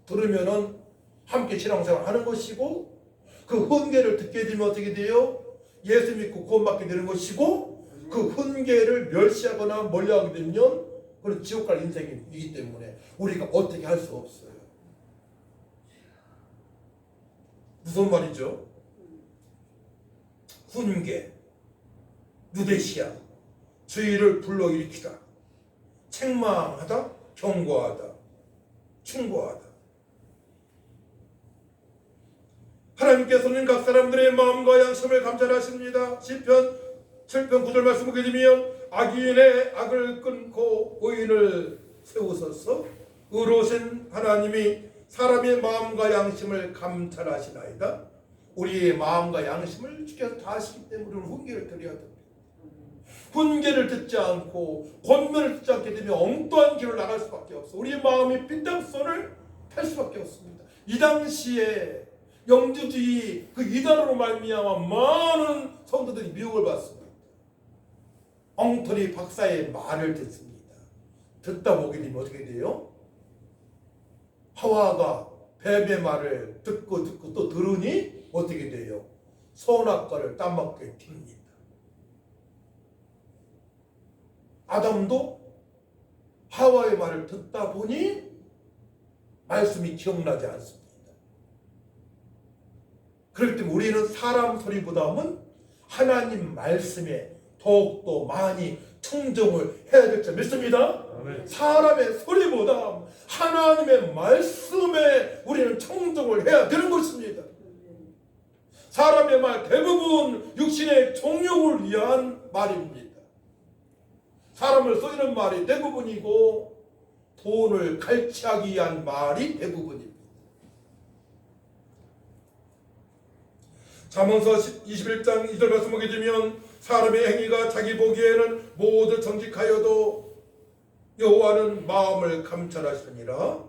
들으면은 함께 신앙생활 하는 것이고 그 훈계를 듣게 되면 어떻게 돼요? 예수 믿고 구원받게 되는 것이고 그 훈계를 멸시하거나 멀리하게 되면 그런 지옥 갈 인생이기 때문에 우리가 어떻게 할 수 없어요. 무슨 말이죠? 훈계, 누데시아, 죄를 불러일으키다, 책망하다, 경고하다, 충고하다. 하나님께서는 각 사람들의 마음과 양심을 감찰하십니다. 시편 7편 9절 말씀 보게 되면 악인의 악을 끊고 의인을 세우소서. 의로우신 하나님이 사람의 마음과 양심을 감찰하시나이다. 우리의 마음과 양심을 주께서 다 아시기 때문에 우리는 훈계를 드려야 됩니다. 훈계를 듣지 않고 권면을 듣지 않게 되면 엉뚱한 길을 나갈 수밖에 없어. 우리의 마음이 빈땅선을 탈 수밖에 없습니다. 이 당시에 영주주의 그 이단으로 말미암아 많은 성도들이 미혹을 받습니다. 엉터리 박사의 말을 듣습니다. 듣다 보게 되면 어떻게 돼요? 하와가 뱀의 말을 듣고 또 들으니 어떻게 돼요? 선악과를 따먹게 됩니다. 아담도 하와의 말을 듣다 보니 말씀이 기억나지 않습니다. 그렇기 때문에 우리는 사람 소리보다는 하나님 말씀에 더욱더 많이 청정을 해야 될 줄 믿습니다. 아멘. 사람의 소리보다 하나님의 말씀에 우리는 청정을 해야 되는 것입니다. 사람의 말 대부분 육신의 정욕을 위한 말입니다. 사람을 쏘이는 말이 대부분이고 돈을 갈취하기 위한 말이 대부분입니다. 잠언서 21장 2절 말씀 보게 되면 사람의 행위가 자기 보기에는 모두 정직하여도 여호와는 마음을 감찰하시니라.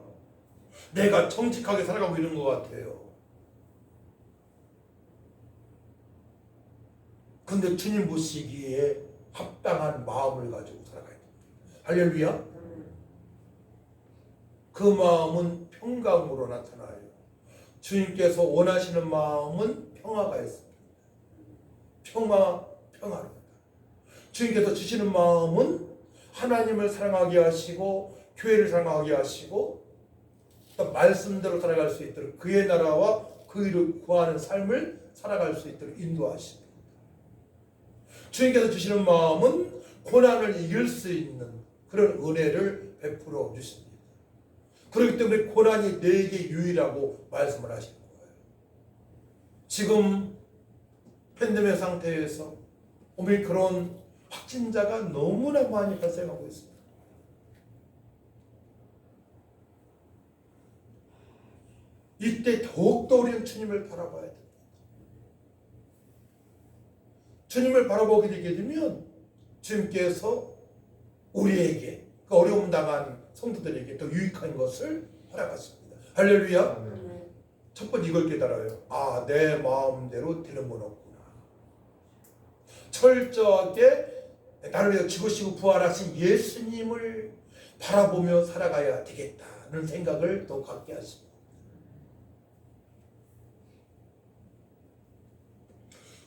내가 정직하게 살아가고 있는 것 같아요. 근데 주님 보시기에 합당한 마음을 가지고 살아가야 됩니다. 할렐루야. 그 마음은 평강으로 나타나요. 주님께서 원하시는 마음은 평화가 있습니다. 평화로다. 주님께서 주시는 마음은 하나님을 사랑하게 하시고 교회를 사랑하게 하시고 또 말씀대로 살아갈 수 있도록 그의 나라와 그 일을 구하는 삶을 살아갈 수 있도록 인도하십니다. 주님께서 주시는 마음은 고난을 이길 수 있는 그런 은혜를 베풀어 주십니다. 그렇기 때문에 고난이 내게 유일하고 말씀을 하시는 거예요. 지금 팬데믹 상태에서 오미크론 확진자가 너무나 많이 발생하고 있습니다. 이때 더욱더 우리는 주님을 바라봐야 됩니다. 주님을 바라보게 되게 되면 주님께서 우리에게 그 어려움 당한 성도들에게 더 유익한 것을 허락하십니다. 할렐루야. 첫 번째 이걸 깨달아요. 아, 내 마음대로 되는 건 없구나. 철저하게 나를 위해 죽으시고 부활하신 예수님을 바라보며 살아가야 되겠다는 생각을 더 갖게 하십니다.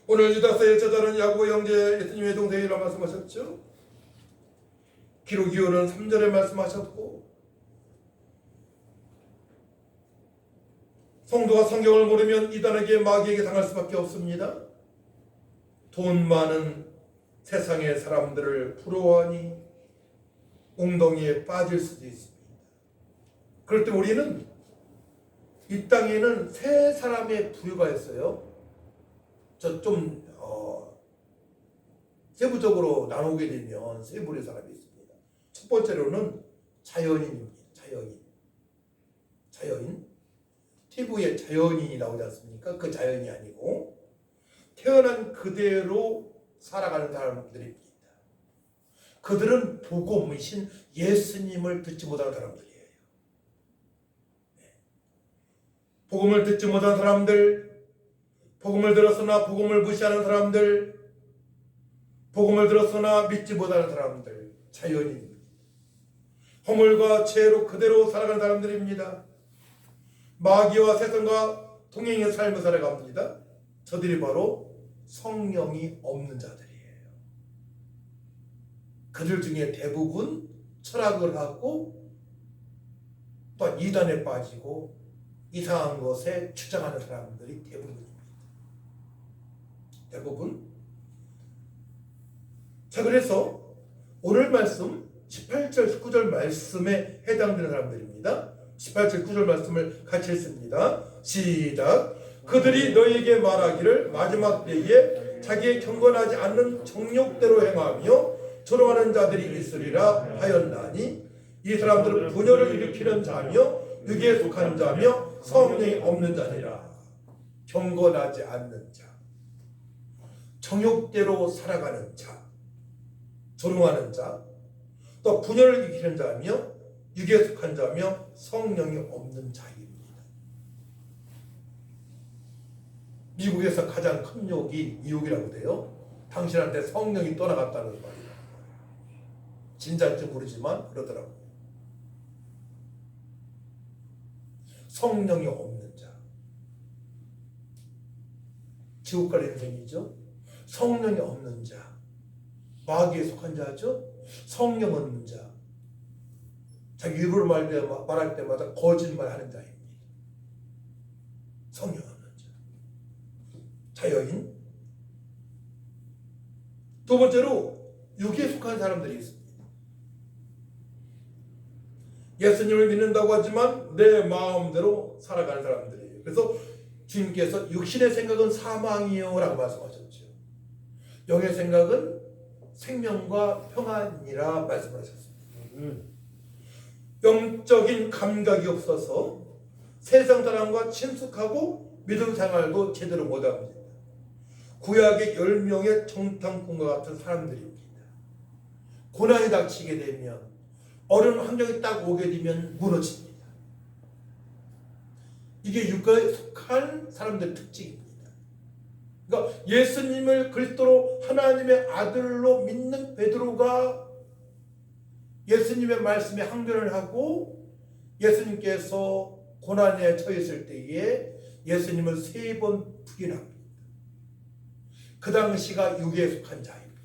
오늘 유다서의 저자는 야고보 형제 예수님의 동생이라고 말씀하셨죠. 기록이오는 3절에 말씀하셨고 성도가 성경을 모르면 이단에게 마귀에게 당할 수밖에 없습니다. 돈 많은 세상의 사람들을 부러워하니 웅덩이에 빠질 수도 있습니다. 그럴 때 우리는 이 땅에는 세 사람의 부류가 있어요. 좀 세부적으로 나누게 되면 세 부류의 사람이 있습니다. 첫 번째로는 자연인입니다. 자연인. TV에 자연인이 나오지 않습니까? 그 자연이 아니고 태어난 그대로 살아가는 사람들입니다. 그들은 복음이신 예수님을 듣지 못하는 사람들이에요. 복음을 듣지 못한 사람들, 복음을 들었으나 복음을 무시하는 사람들, 복음을 들었으나 믿지 못하는 사람들, 자연인입니다. 허물과 죄로 그대로 살아가는 사람들입니다. 마귀와 세상과 동행의 삶을 살아갑니다. 저들이 바로 성령이 없는 자들이에요. 그들 중에 대부분 철학을 하고 또 이단에 빠지고 이상한 것에 주장하는 사람들이 대부분입니다. 대부분. 자, 그래서 오늘 말씀 18절 19절 말씀에 해당되는 사람들입니다. 18절 9절 말씀을 같이 했습니다. 시작. 그들이 너에게 말하기를 마지막 때에 자기의 경건하지 않는 정욕대로 행하며 조롱하는 자들이 있으리라 하였나니 이 사람들은 분열을 일으키는 자며 육에 속한 자며 성령이 없는 자니라. 경건하지 않는 자, 정욕대로 살아가는 자, 조롱하는 자, 또 분열을 일으키는 자며 육에 속한 자며 성령이 없는 자입니다. 미국에서 가장 큰 욕이 이 욕이라고 돼요. 당신한테 성령이 떠나갔다는 말이에요. 진짜인지 모르지만 그러더라고요. 성령이 없는 자. 지옥 갈 인생이죠. 성령이 없는 자. 마귀에 속한 자죠. 성령 없는 자. 자기 입으로 말할 때마다 거짓말하는 자입니다. 성령 없는 자. 자여인. 두 번째로 육에 속한 사람들이 있습니다. 예수님을 믿는다고 하지만 내 마음대로 살아가는 사람들이에요. 그래서 주님께서 육신의 생각은 사망이요 라고 말씀하셨죠. 영의 생각은 생명과 평안이라 말씀하셨습니다. 영적인 감각이 없어서 세상 사람과 친숙하고 믿음 생활도 제대로 못합니다. 구약의 10명의 정탐꾼과 같은 사람들입니다. 고난이 닥치게 되면 어려운 환경이 딱 오게 되면 무너집니다. 이게 육가에 속한 사람들의 특징입니다. 그러니까 예수님을 그리스도로 하나님의 아들로 믿는 베드로가 예수님의 말씀에 항변을 하고 예수님께서 고난에 처했을 때에 예수님을 3번 부인합니다. 그 당시가 육에 속한 자입니다.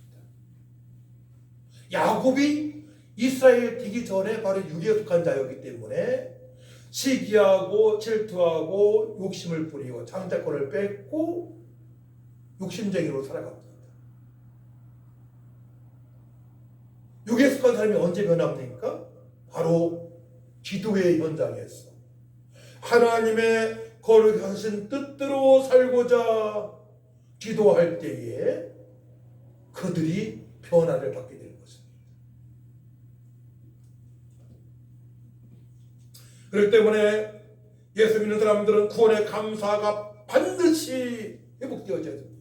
야곱이 이스라엘 되기 전에 바로 육에 속한 자였기 때문에 시기하고 질투하고 욕심을 부리고 장자권을 뺏고 욕심쟁이로 살아갑니다. 육에 속한 사람이 언제 변합니까? 바로 기도의 현장에서 하나님의 거룩하신 뜻대로 살고자 기도할 때에 그들이 변화를 받게 되는 것입니다. 그렇기 때문에 예수 믿는 사람들은 구원의 감사가 반드시 회복되어져야 됩니다.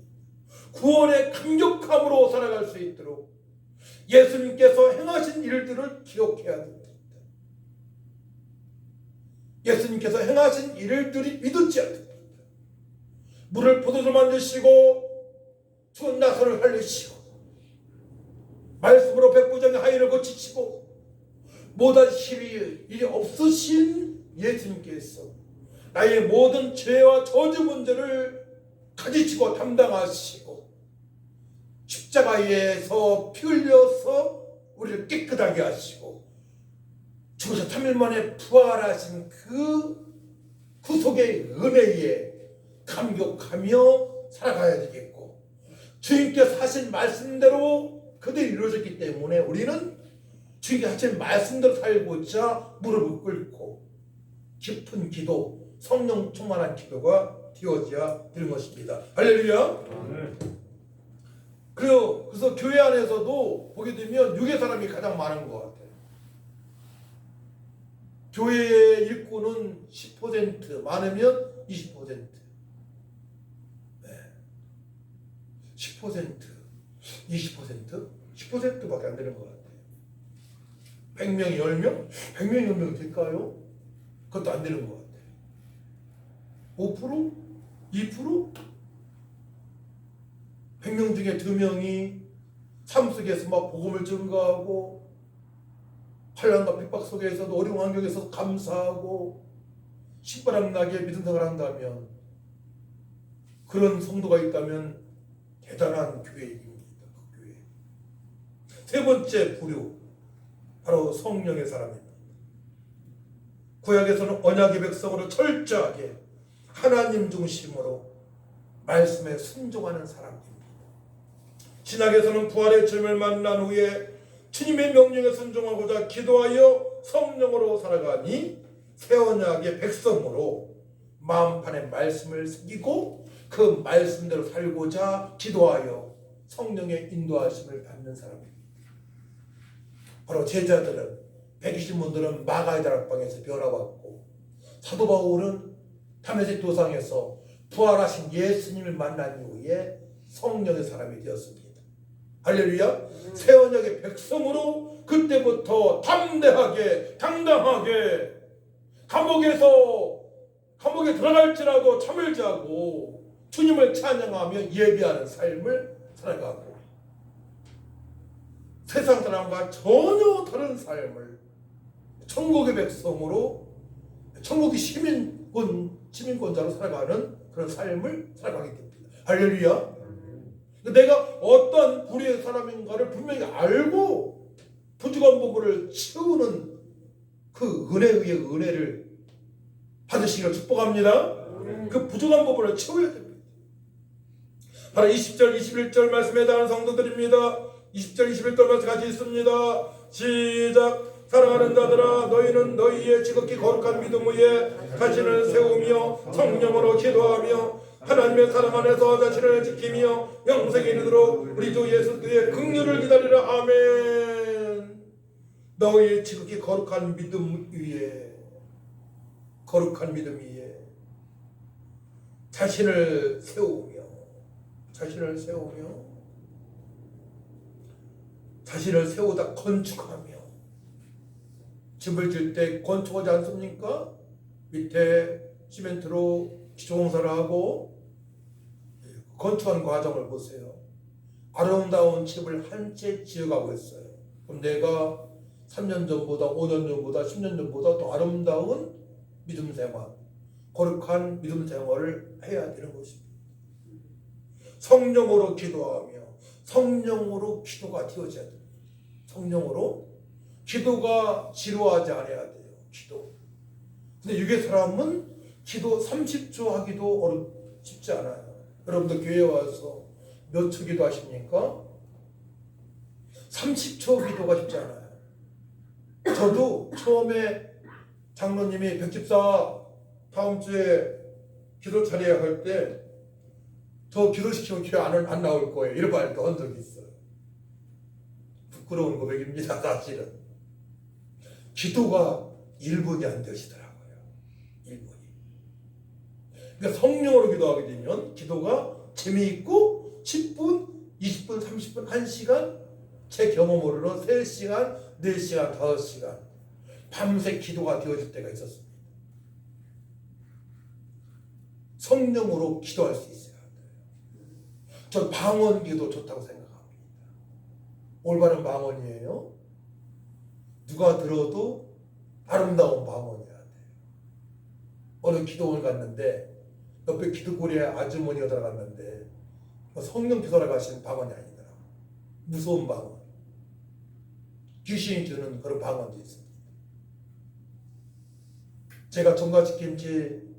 구원의 감격함으로 살아갈 수 있도록 예수님께서 행하신 일들을 기억해야 됩니다. 예수님께서 행하신 일들이 믿어져야 됩니다. 물을 포도주 만드시고 추운 나선을 살리시고 말씀으로 백부장의 하인을 고치시고 모든 힘이 일이 없으신 예수님께서 나의 모든 죄와 저주 문제를 가지치고 담당하시고 십자가에서 피 흘려서 우리를 깨끗하게 하시고 죽어서 3일 만에 부활하신 그 구속의 은혜에 감격하며 살아가야 되겠고 주님께서 하신 말씀대로 그들이 이루어졌기 때문에 우리는 주님께서 하신 말씀대로 살고자 무릎을 꿇고 깊은 기도, 성령 충만한 기도가 되어져야 되는 것입니다. 할렐루야. 그래서 교회 안에서도 보게 되면 육의 사람이 가장 많은 것 같아요. 교회의 일꾼은 10%, 많으면 20%. 네. 10%, 20%? 10%밖에 안 되는 것 같아요. 100명이 10명? 100명이 10명 될까요? 그것도 안 되는 것 같아요. 5%? 2%? 100명 중에 2명이 삶 속에서 막 복음을 증거하고 환난과 핍박 속에서도 어려운 환경에서 감사하고 신바람나게 믿음 생활을 한다면, 그런 성도가 있다면 대단한 교회입니다. 그 교회. 세 번째 부류, 바로 성령의 사람입니다. 구약에서는 언약의 백성으로 철저하게 하나님 중심으로 말씀에 순종하는 사람입니다. 신약에서는 부활의 주님을 만난 후에 주님의 명령에 순종하고자 기도하여 성령으로 살아가니 새 언약의 백성으로 마음판에 말씀을 새기고 그 말씀대로 살고자 기도하여 성령의 인도하심을 받는 사람입니다. 바로 제자들은, 120분들은 마가의 다락방에서 변화받고, 사도 바울은 다메섹 도상에서 부활하신 예수님을 만난 이후에 성령의 사람이 되었습니다. 할렐루야. 새 언약의 백성으로 그때부터 담대하게 당당하게 감옥에 들어갈지라도 잠을 자고 주님을 찬양하며 예배하는 삶을 살아가고, 세상 사람과 전혀 다른 삶을 천국의 백성으로, 천국의 시민권자로 살아가는 그런 삶을 살아가게 됩니다. 할렐루야. 내가 어떤 불의의 사람인가를 분명히 알고 부족한 부분을 채우는 그 은혜에 의해 은혜를 받으시기를 축복합니다. 그 부족한 부분을 채워야 됩니다. 바로 20절, 21절 말씀에 대한 성도들입니다. 20절, 21절 말씀 같이 있습니다. 시작. 사랑하는 자들아, 너희는 너희의 지극히 거룩한 믿음 위에 자신을 세우며 성령으로 기도하며 하나님의 사랑 안에서 자신을 지키며 영생에 이르도록 우리 주 예수 그리스도의 긍휼을 기다리라. 아멘. 너희의 지극히 거룩한 믿음 위에, 거룩한 믿음 위에 자신을 세우며 자신을 세우다 건축하며, 집을 질 때 건축하지 않습니까? 밑에 시멘트로 기초공사를 하고 건축하는 과정을 보세요. 아름다운 집을 한 채 지어가고 있어요. 그럼 내가 3년 전보다 5년 전보다 10년 전보다 더 아름다운 믿음 생활, 거룩한 믿음 생활을 해야 되는 것입니다. 성령으로 기도하며 성령으로 기도가 되어져야 됩니다. 성령으로 기도가 지루하지 않아야 돼요. 기도. 근데 유괴 사람은 기도 30초 하기도 쉽지 않아요. 여러분들 교회에 와서 몇 초 기도하십니까? 30초 기도가 쉽지 않아요. 저도 처음에 장로님이 백집사 다음 주에 기도 차려야 할 때 저 기도시키면 교회 안 나올 거예요. 이런 말도 한 적이 있어요. 부끄러운 고백입니다. 사실은. 기도가 1분이 안 되시더라고요. 1분이. 그러니까 성령으로 기도하게 되면 기도가 재미있고 10분, 20분, 30분, 1시간, 제 경험으로는 3시간, 4시간, 5시간 밤새 기도가 되어질 때가 있었습니다. 성령으로 기도할 수 있어야 돼요. 전 방언기도 좋다고 생각합니다. 올바른 방언이에요. 누가 들어도 아름다운 방언이어야 돼요. 어느 기도원을 갔는데 옆에 기도고리에 아주머니가 들어갔는데 성령 기도를 가신 방언이 아니더라. 무서운 방언. 귀신이 드는 그런 방언도 있습니다. 제가 종갓집김치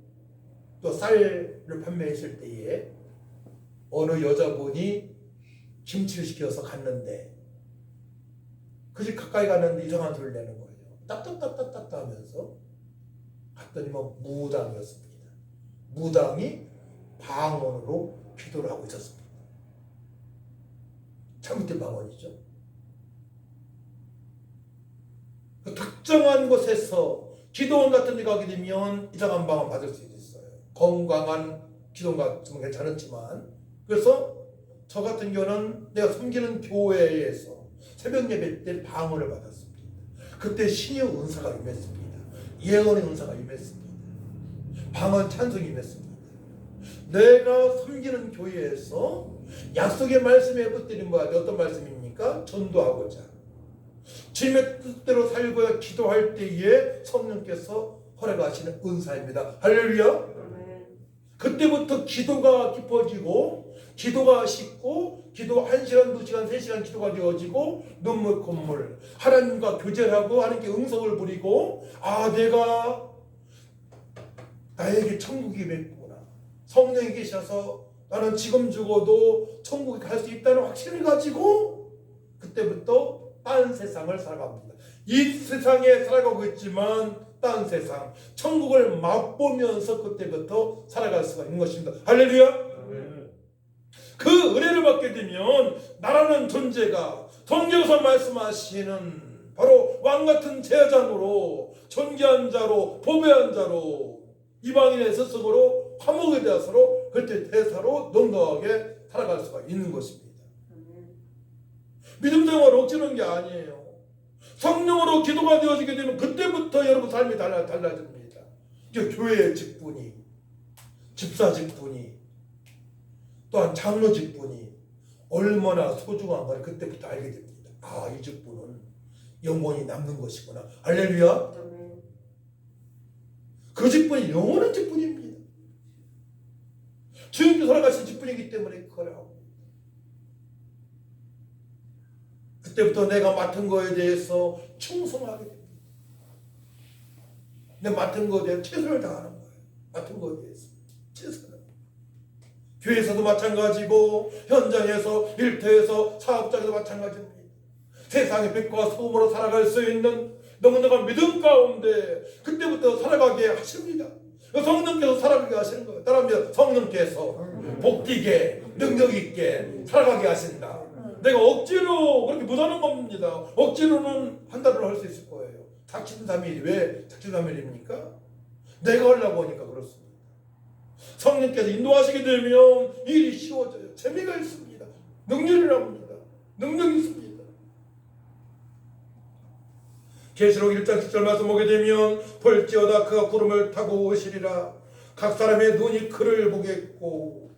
또 쌀을 판매했을 때에 어느 여자분이 김치를 시켜서 갔는데 그 집 가까이 갔는데 이상한 소리를 내는 거예요. 따따따따따 하면서 갔더니 무당이었습니다. 무당이 방언으로 기도를 하고 있었습니다. 잘못된 방언이죠. 특정한 곳에서 기도원 같은 데 가게 되면 이상한 방을 받을 수 있어요. 건강한 기도원 같으면 괜찮았지만, 그래서 저 같은 경우는 내가 섬기는 교회에서 새벽 예배 때 방언을 받았습니다. 그때 신의 은사가 임했습니다. 예언의 은사가 임했습니다. 방언 찬송이 임했습니다. 내가 섬기는 교회에서 약속의 말씀에 붙들린 바가 어떤 말씀입니까? 전도하고자 주님의 뜻대로 살고야 기도할 때에 성령께서 허락하시는 은사입니다. 할렐루야. 그때부터 기도가 깊어지고 기도가 쉽고 기도 1시간, 2시간, 3시간 기도가 되어지고 눈물 콧물 하나님과 교제하고 하나님께 응성을 부리고 내가 나에게 천국이 맺구나. 성령이 계셔서 나는 지금 죽어도 천국에 갈 수 있다는 확신을 가지고 그때부터 딴 세상을 살아갑니다. 이 세상에 살아가고 있지만 딴 세상, 천국을 맛보면서 그때부터 살아갈 수가 있는 것입니다. 할렐루야. 그 은혜를 받게 되면 나라는 존재가 성경에서 말씀하시는 바로 왕같은 제사장으로 존귀한 자로 보배한 자로 이방인의 스승으로 화목의 대사로 그때 대사로 넉넉하게 살아갈 수가 있는 것입니다. 믿음 생활을 억지는 게 아니에요. 성령으로 기도가 되어지게 되면 그때부터 여러분 삶이 달라집니다. 이제 교회의 직분이, 집사 직분이, 또한 장로 직분이 얼마나 소중한 걸 그때부터 알게 됩니다. 이 직분은 영원히 남는 것이구나. 할렐루야. 그 직분이 영원한 직분입니다. 주님께 살아가신 직분이기 때문에 그걸 하고 그때부터 내가 맡은 거에 대해서 충성하게 됩니다. 내 맡은 거에 대해 최선을 다하는 거예요. 맡은 거에 대해서 최선을. 교회에서도 마찬가지고 현장에서 일터에서 사업장에서 마찬가지입니다. 세상의 빛과 소금으로 살아갈 수 있는 너무너무 믿음 가운데 그때부터 살아가게 하십니다. 성령께서 살아가게 하시는 거예요. 따라하면 성령께서 복되게 능력 있게 살아가게 하신다. 내가 억지로 그렇게 못하는 겁니다. 억지로는 한 달을 할 수 있을 거예요. 작심삼일이 왜 작심삼일입니까? 내가 하려고 하니까 그렇습니다. 성령께서 인도하시게 되면 일이 쉬워져요. 재미가 있습니다. 능률이랍니다. 능력이 있습니다. 계시록 1장 10절 말씀 보게 되면 볼지어다 그가 구름을 타고 오시리라. 각 사람의 눈이 그를 보겠고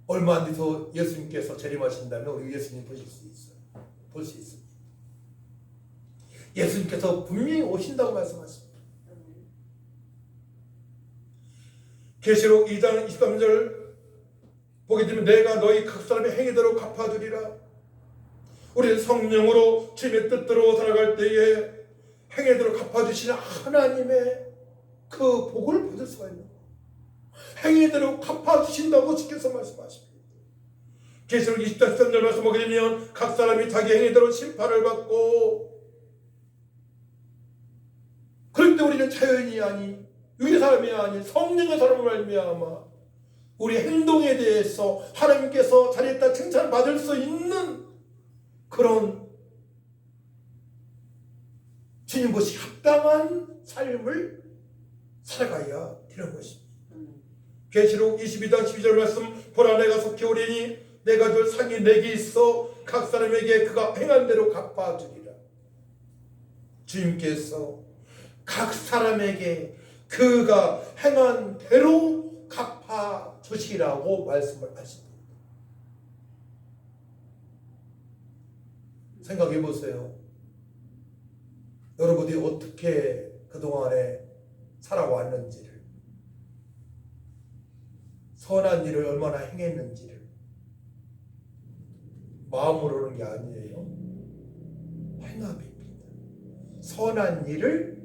얼마 안 돼서 예수님께서 재림하신다면 우리 예수님 보실 수 있어요. 볼 수 있습니다. 예수님께서 분명히 오신다고 말씀하십니다. 계시록 2장 23절 보게 되면 내가 너희 각 사람의 행위대로 갚아주리라. 우리는 성령으로 주님의 뜻대로 살아갈 때에 행위대로 갚아주시는 하나님의 그 복을 받을 수가 있는 거예요. 행위대로 갚아주신다고 주께서 말씀하십니다. 계시록 20장 13절 말씀 보게 되면 각 사람이 자기 행위대로 심판을 받고 그럴 때 우리는 자연이 아닌 유의 사람이 아닌 성령의 사람을 말미암아 우리 행동에 대해서 하나님께서 잘했다 칭찬받을 수 있는 그런 주님 것이 합당한 삶을 살아가야 되는 것입니다. 계시록 22장 12절 말씀 보라 내가 속히 오리니 내가 줄 상이 내게 있어 각 사람에게 그가 행한 대로 갚아주리라. 주님께서 각 사람에게 그가 행한 대로 갚아주시라고 말씀을 하십니다. 생각해 보세요. 여러분이 어떻게 그동안에 살아왔는지를, 선한 일을 얼마나 행했는지를 마음으로 하는 게 아니에요. 행함입니다. 선한 일을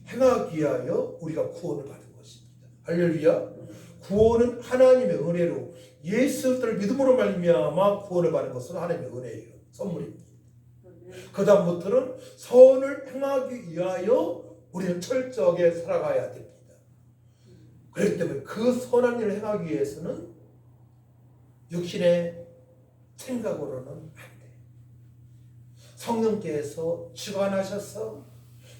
행하기 위하여 우리가 구원을 받은 것입니다. 할렐루야. 구원은 하나님의 은혜로 예수를 믿음으로 말미암아 구원을 받는 것은 하나님의 은혜예요. 선물입니다. 그 다음부터는 선을 행하기 위하여 우리는 철저하게 살아가야 됩니다. 그렇기 때문에 그 선한 일을 행하기 위해서는 육신의 생각으로는 안 돼. 성령께서 주관하셔서,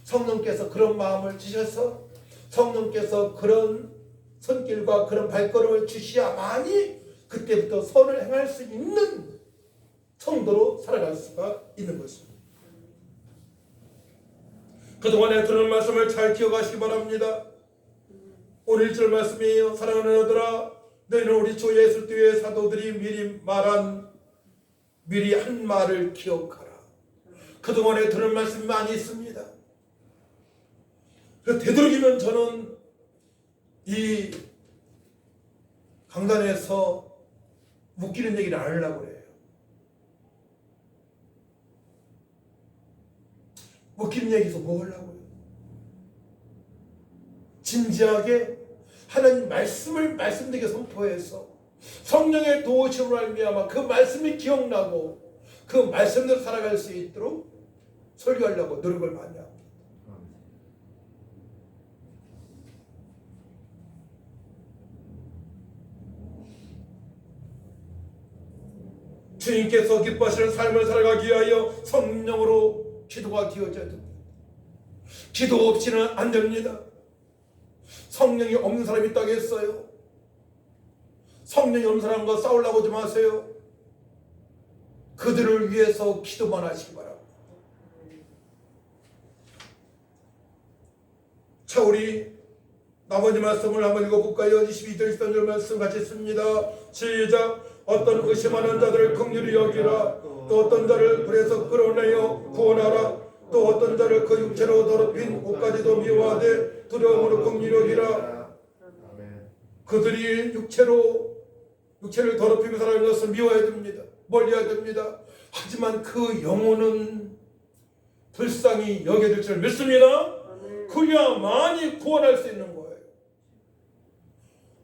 성령께서 그런 마음을 주셔서, 성령께서 그런 손길과 그런 발걸음을 주셔야만이 그때부터 선을 행할 수 있는 성도로 살아갈 수가 있는 것입니다. 그동안에 들은 말씀을 잘 기억하시기 바랍니다. 오늘 1절 말씀이에요. 사랑하는 아들아, 너희는 우리 주 예수 그리스도의 사도들이 미리 한 말을 기억하라. 그동안에 들은 말씀이 많이 있습니다. 되도록이면 저는 이 강단에서 묶이는 얘기를 안 하려고 해요. 묶이는 얘기에서 뭐 하려고요? 진지하게 하나님 말씀을 말씀되게 선포해서 성령의 도우심으로 말미암아 그 말씀이 기억나고 그 말씀대로 살아갈 수 있도록 설교하려고 노력을 많이 합니다. 주님께서 기뻐하시는 삶을 살아가기 위하여 성령으로 기도가 되어져야 됩니다. 기도 없이는 안 됩니다. 성령이 없는 사람이 있다겠어요? 성령이 없는 사람과 싸우려고 하지 마세요. 그들을 위해서 기도만 하시기 바랍니다. 자, 우리 나머지 말씀을 한번 읽어볼까요? 22절 23절 말씀 같이 읽습니다. 시작. 어떤 의심하는 자들을 긍휼히 여기라. 또 어떤 자를 불에서 끌어내어 구원하라. 또 어떤 자를 그 육체로 더럽힌 옷까지도 미워하되 두려움으로 긍휼히 여기라. 그들이 육체를 더럽히며 살아가는 것을 미워해야 됩니다. 멀리해야 됩니다. 하지만 그 영혼은 불쌍히 여겨질 줄 믿습니다. 그래야만이 구원할 수 있는 거예요.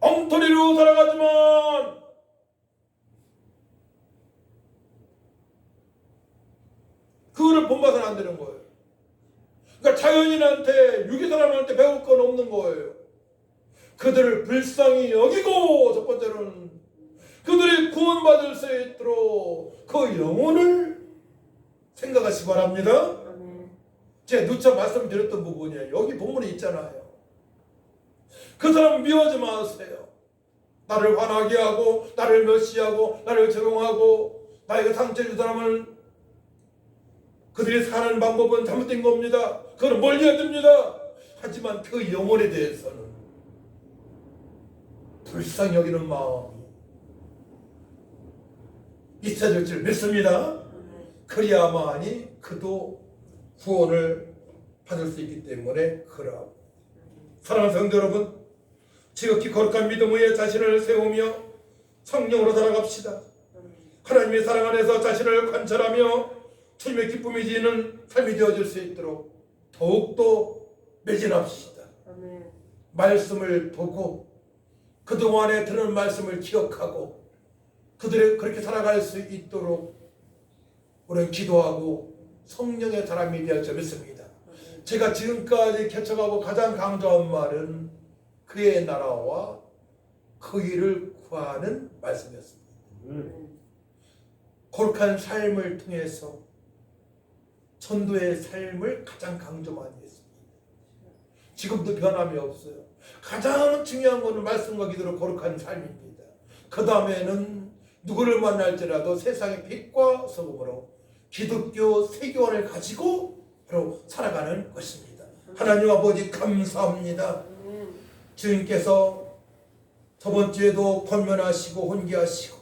엉터리로 살아가지만 그거를 본받아서는 안 되는 거예요. 그러니까 자연인한테, 유기 사람한테 배울 건 없는 거예요. 그들을 불쌍히 여기고, 첫 번째로는 그들이 구원받을 수 있도록 그 영혼을 생각하시기 바랍니다. 제가 누차 말씀드렸던 부분이에요. 여기 본문에 있잖아요. 그 사람 미워하지 마세요. 나를 화나게 하고, 나를 멸시하고, 나를 조롱하고, 나에게 상처 준 사람을 그들이 사는 방법은 잘못된 겁니다. 그걸 멀리해야 됩니다. 하지만 그 영혼에 대해서는 불쌍히 여기는 마음이 있어야 될 줄 믿습니다. 그래야만이 그도 구원을 받을 수 있기 때문에 그러하고. 사랑하는 성도 여러분, 지극히 거룩한 믿음 위에 자신을 세우며 성령으로 살아갑시다. 하나님의 사랑 안에서 자신을 관찰하며 주님의 기쁨이 지는 삶이 되어질 수 있도록 더욱더 매진합시다. 말씀을 보고 그동안에 들은 말씀을 기억하고 그들이 그렇게 살아갈 수 있도록 우리는 기도하고 성령의 사람이 되어 믿습니다. 제가 지금까지 개척하고 가장 강조한 말은 그의 나라와 그 일을 구하는 말씀이었습니다. 거룩한 삶을 통해서 전도의 삶을 가장 강조 많이 했습니다. 지금도 변함이 없어요. 가장 중요한 것은 말씀과 기도로 거룩한 삶입니다. 그 다음에는 누구를 만날지라도 세상의 빛과 소금으로 기독교 세교원을 가지고 바로 살아가는 것입니다. 하나님 아버지 감사합니다. 주님께서 저번 주에도 권면하시고 혼기하시고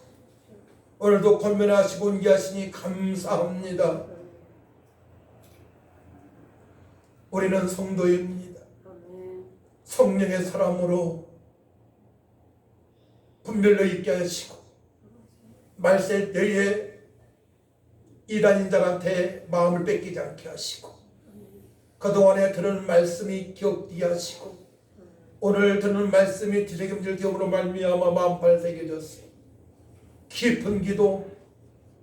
오늘도 권면하시고 혼기하시니 감사합니다. 우리는 성도입니다. 성령의 사람으로 분별력 있게 하시고 말세 때에 이단인 자한테 마음을 뺏기지 않게 하시고 그동안에 들은 말씀이 기억되게 하시고 오늘 듣는 말씀이 지새김질 기업으로 말미암아 마음발 새겨졌어. 깊은 기도,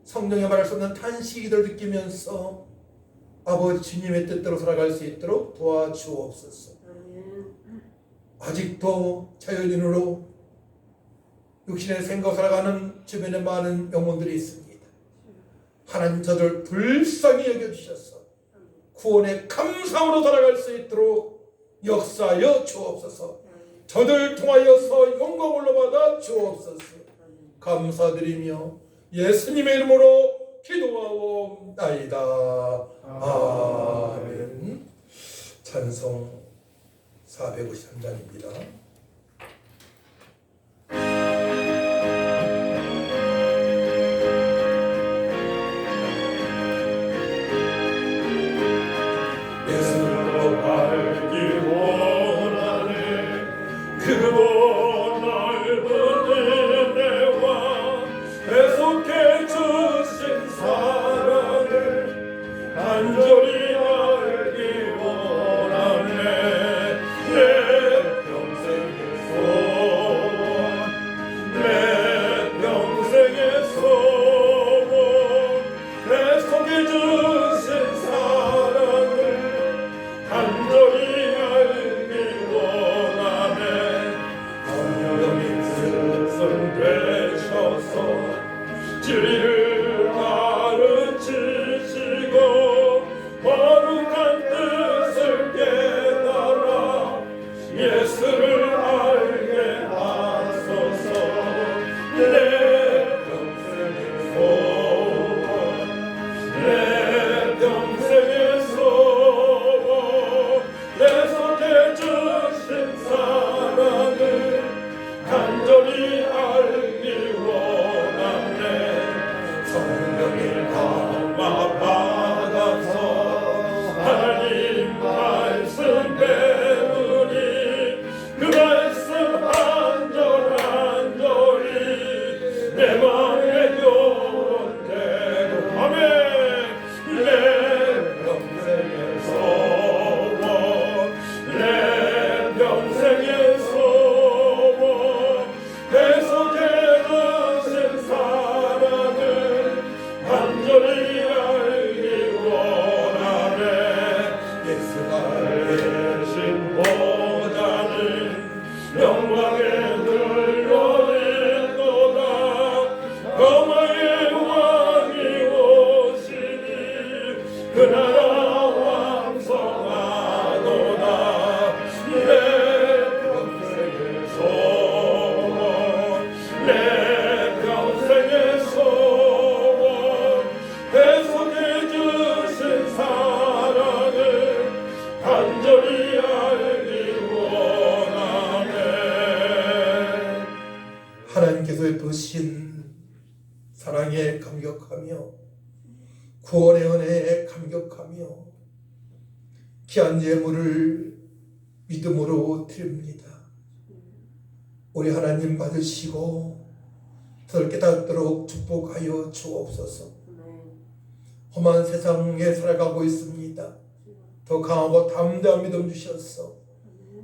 성령의 말할 수 없는 탄식이 기도를 느끼면서 아버지 주님의 뜻대로 살아갈 수 있도록 도와주옵소서. 아직도 자연인으로 육신의 생각을 살아가는 주변에 많은 영혼들이 있습니다. 하나님 저들 불쌍히 여겨주셔서 구원의 감사함으로 살아갈 수 있도록 역사하여 주옵소서. 저들 통하여서 영광을 받아 주옵소서. 감사드리며 예수님의 이름으로 기도하옵나이다. 아멘. 찬송 453장입니다. 하나님께서 두신 사랑에 감격하며 구원의 은혜에 감격하며 귀한 예물을 믿음으로 드립니다. 우리 하나님 받으시고 저를 깨닫도록 축복하여 주옵소서. 험한 세상에 살아가고 있습니다. 더 강하고 담대한 믿음 주셔서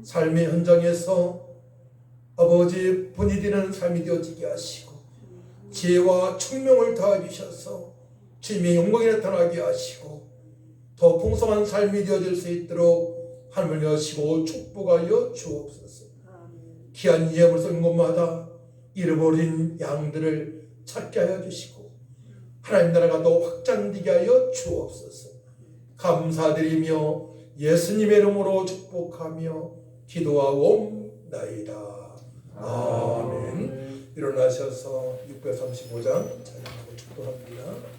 삶의 현장에서 아버지 본이 되는 삶이 되어지게 하시고 지혜와 총명을 더해주셔서 주님의 영광이 나타나게 하시고 더 풍성한 삶이 되어질 수 있도록 하늘을 여시고 축복하여 주옵소서. 귀한 예물 쏜 곳마다 잃어버린 양들을 찾게 하여 주시고 하나님 나라가 더 확장되게 하여 주옵소서. 감사드리며 예수님의 이름으로 축복하며 기도하옵나이다. 아멘. 일어나셔서 635장 찬양하고 축도합니다.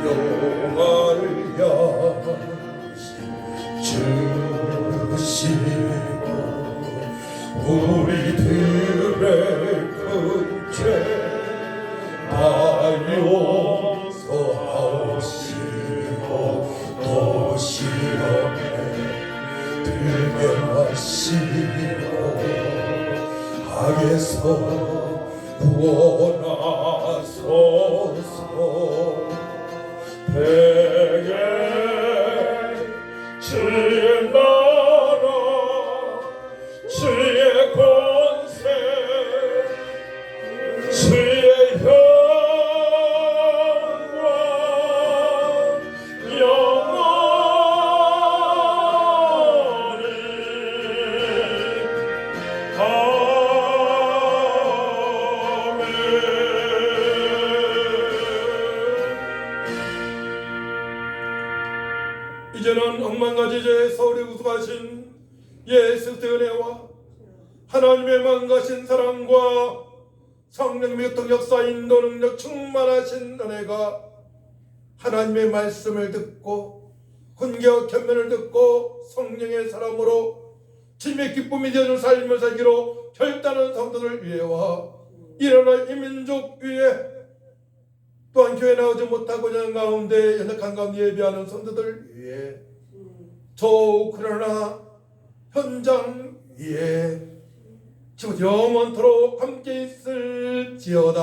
영광을 주시고 우리들의 큰 죄 다 용서하시고 또 시험에 들게 하시고 악에서 구원하소서. 대개 주의 나라 주의 권세 주의 영광 영원히 이제는 억만가지 죄에서 우리 구속하신 예수 그리스도의 은혜와 하나님의 만가신 사랑과 성령의 교통 역사 인도 능력 충만하신 은혜가 하나님의 말씀을 듣고 훈계와 견면을 듣고 성령의 사람으로 주님의 기쁨이 되는 삶을 살기로 결단한 성도들 위해와 일어나 이 민족 위에 또한 교회 나오지 못하고 그냥 가운데 연약한 가운데 예배하는 성도들 위해 저 우크라이나 현장 위에 지금 영원토록 함께 있을지어다.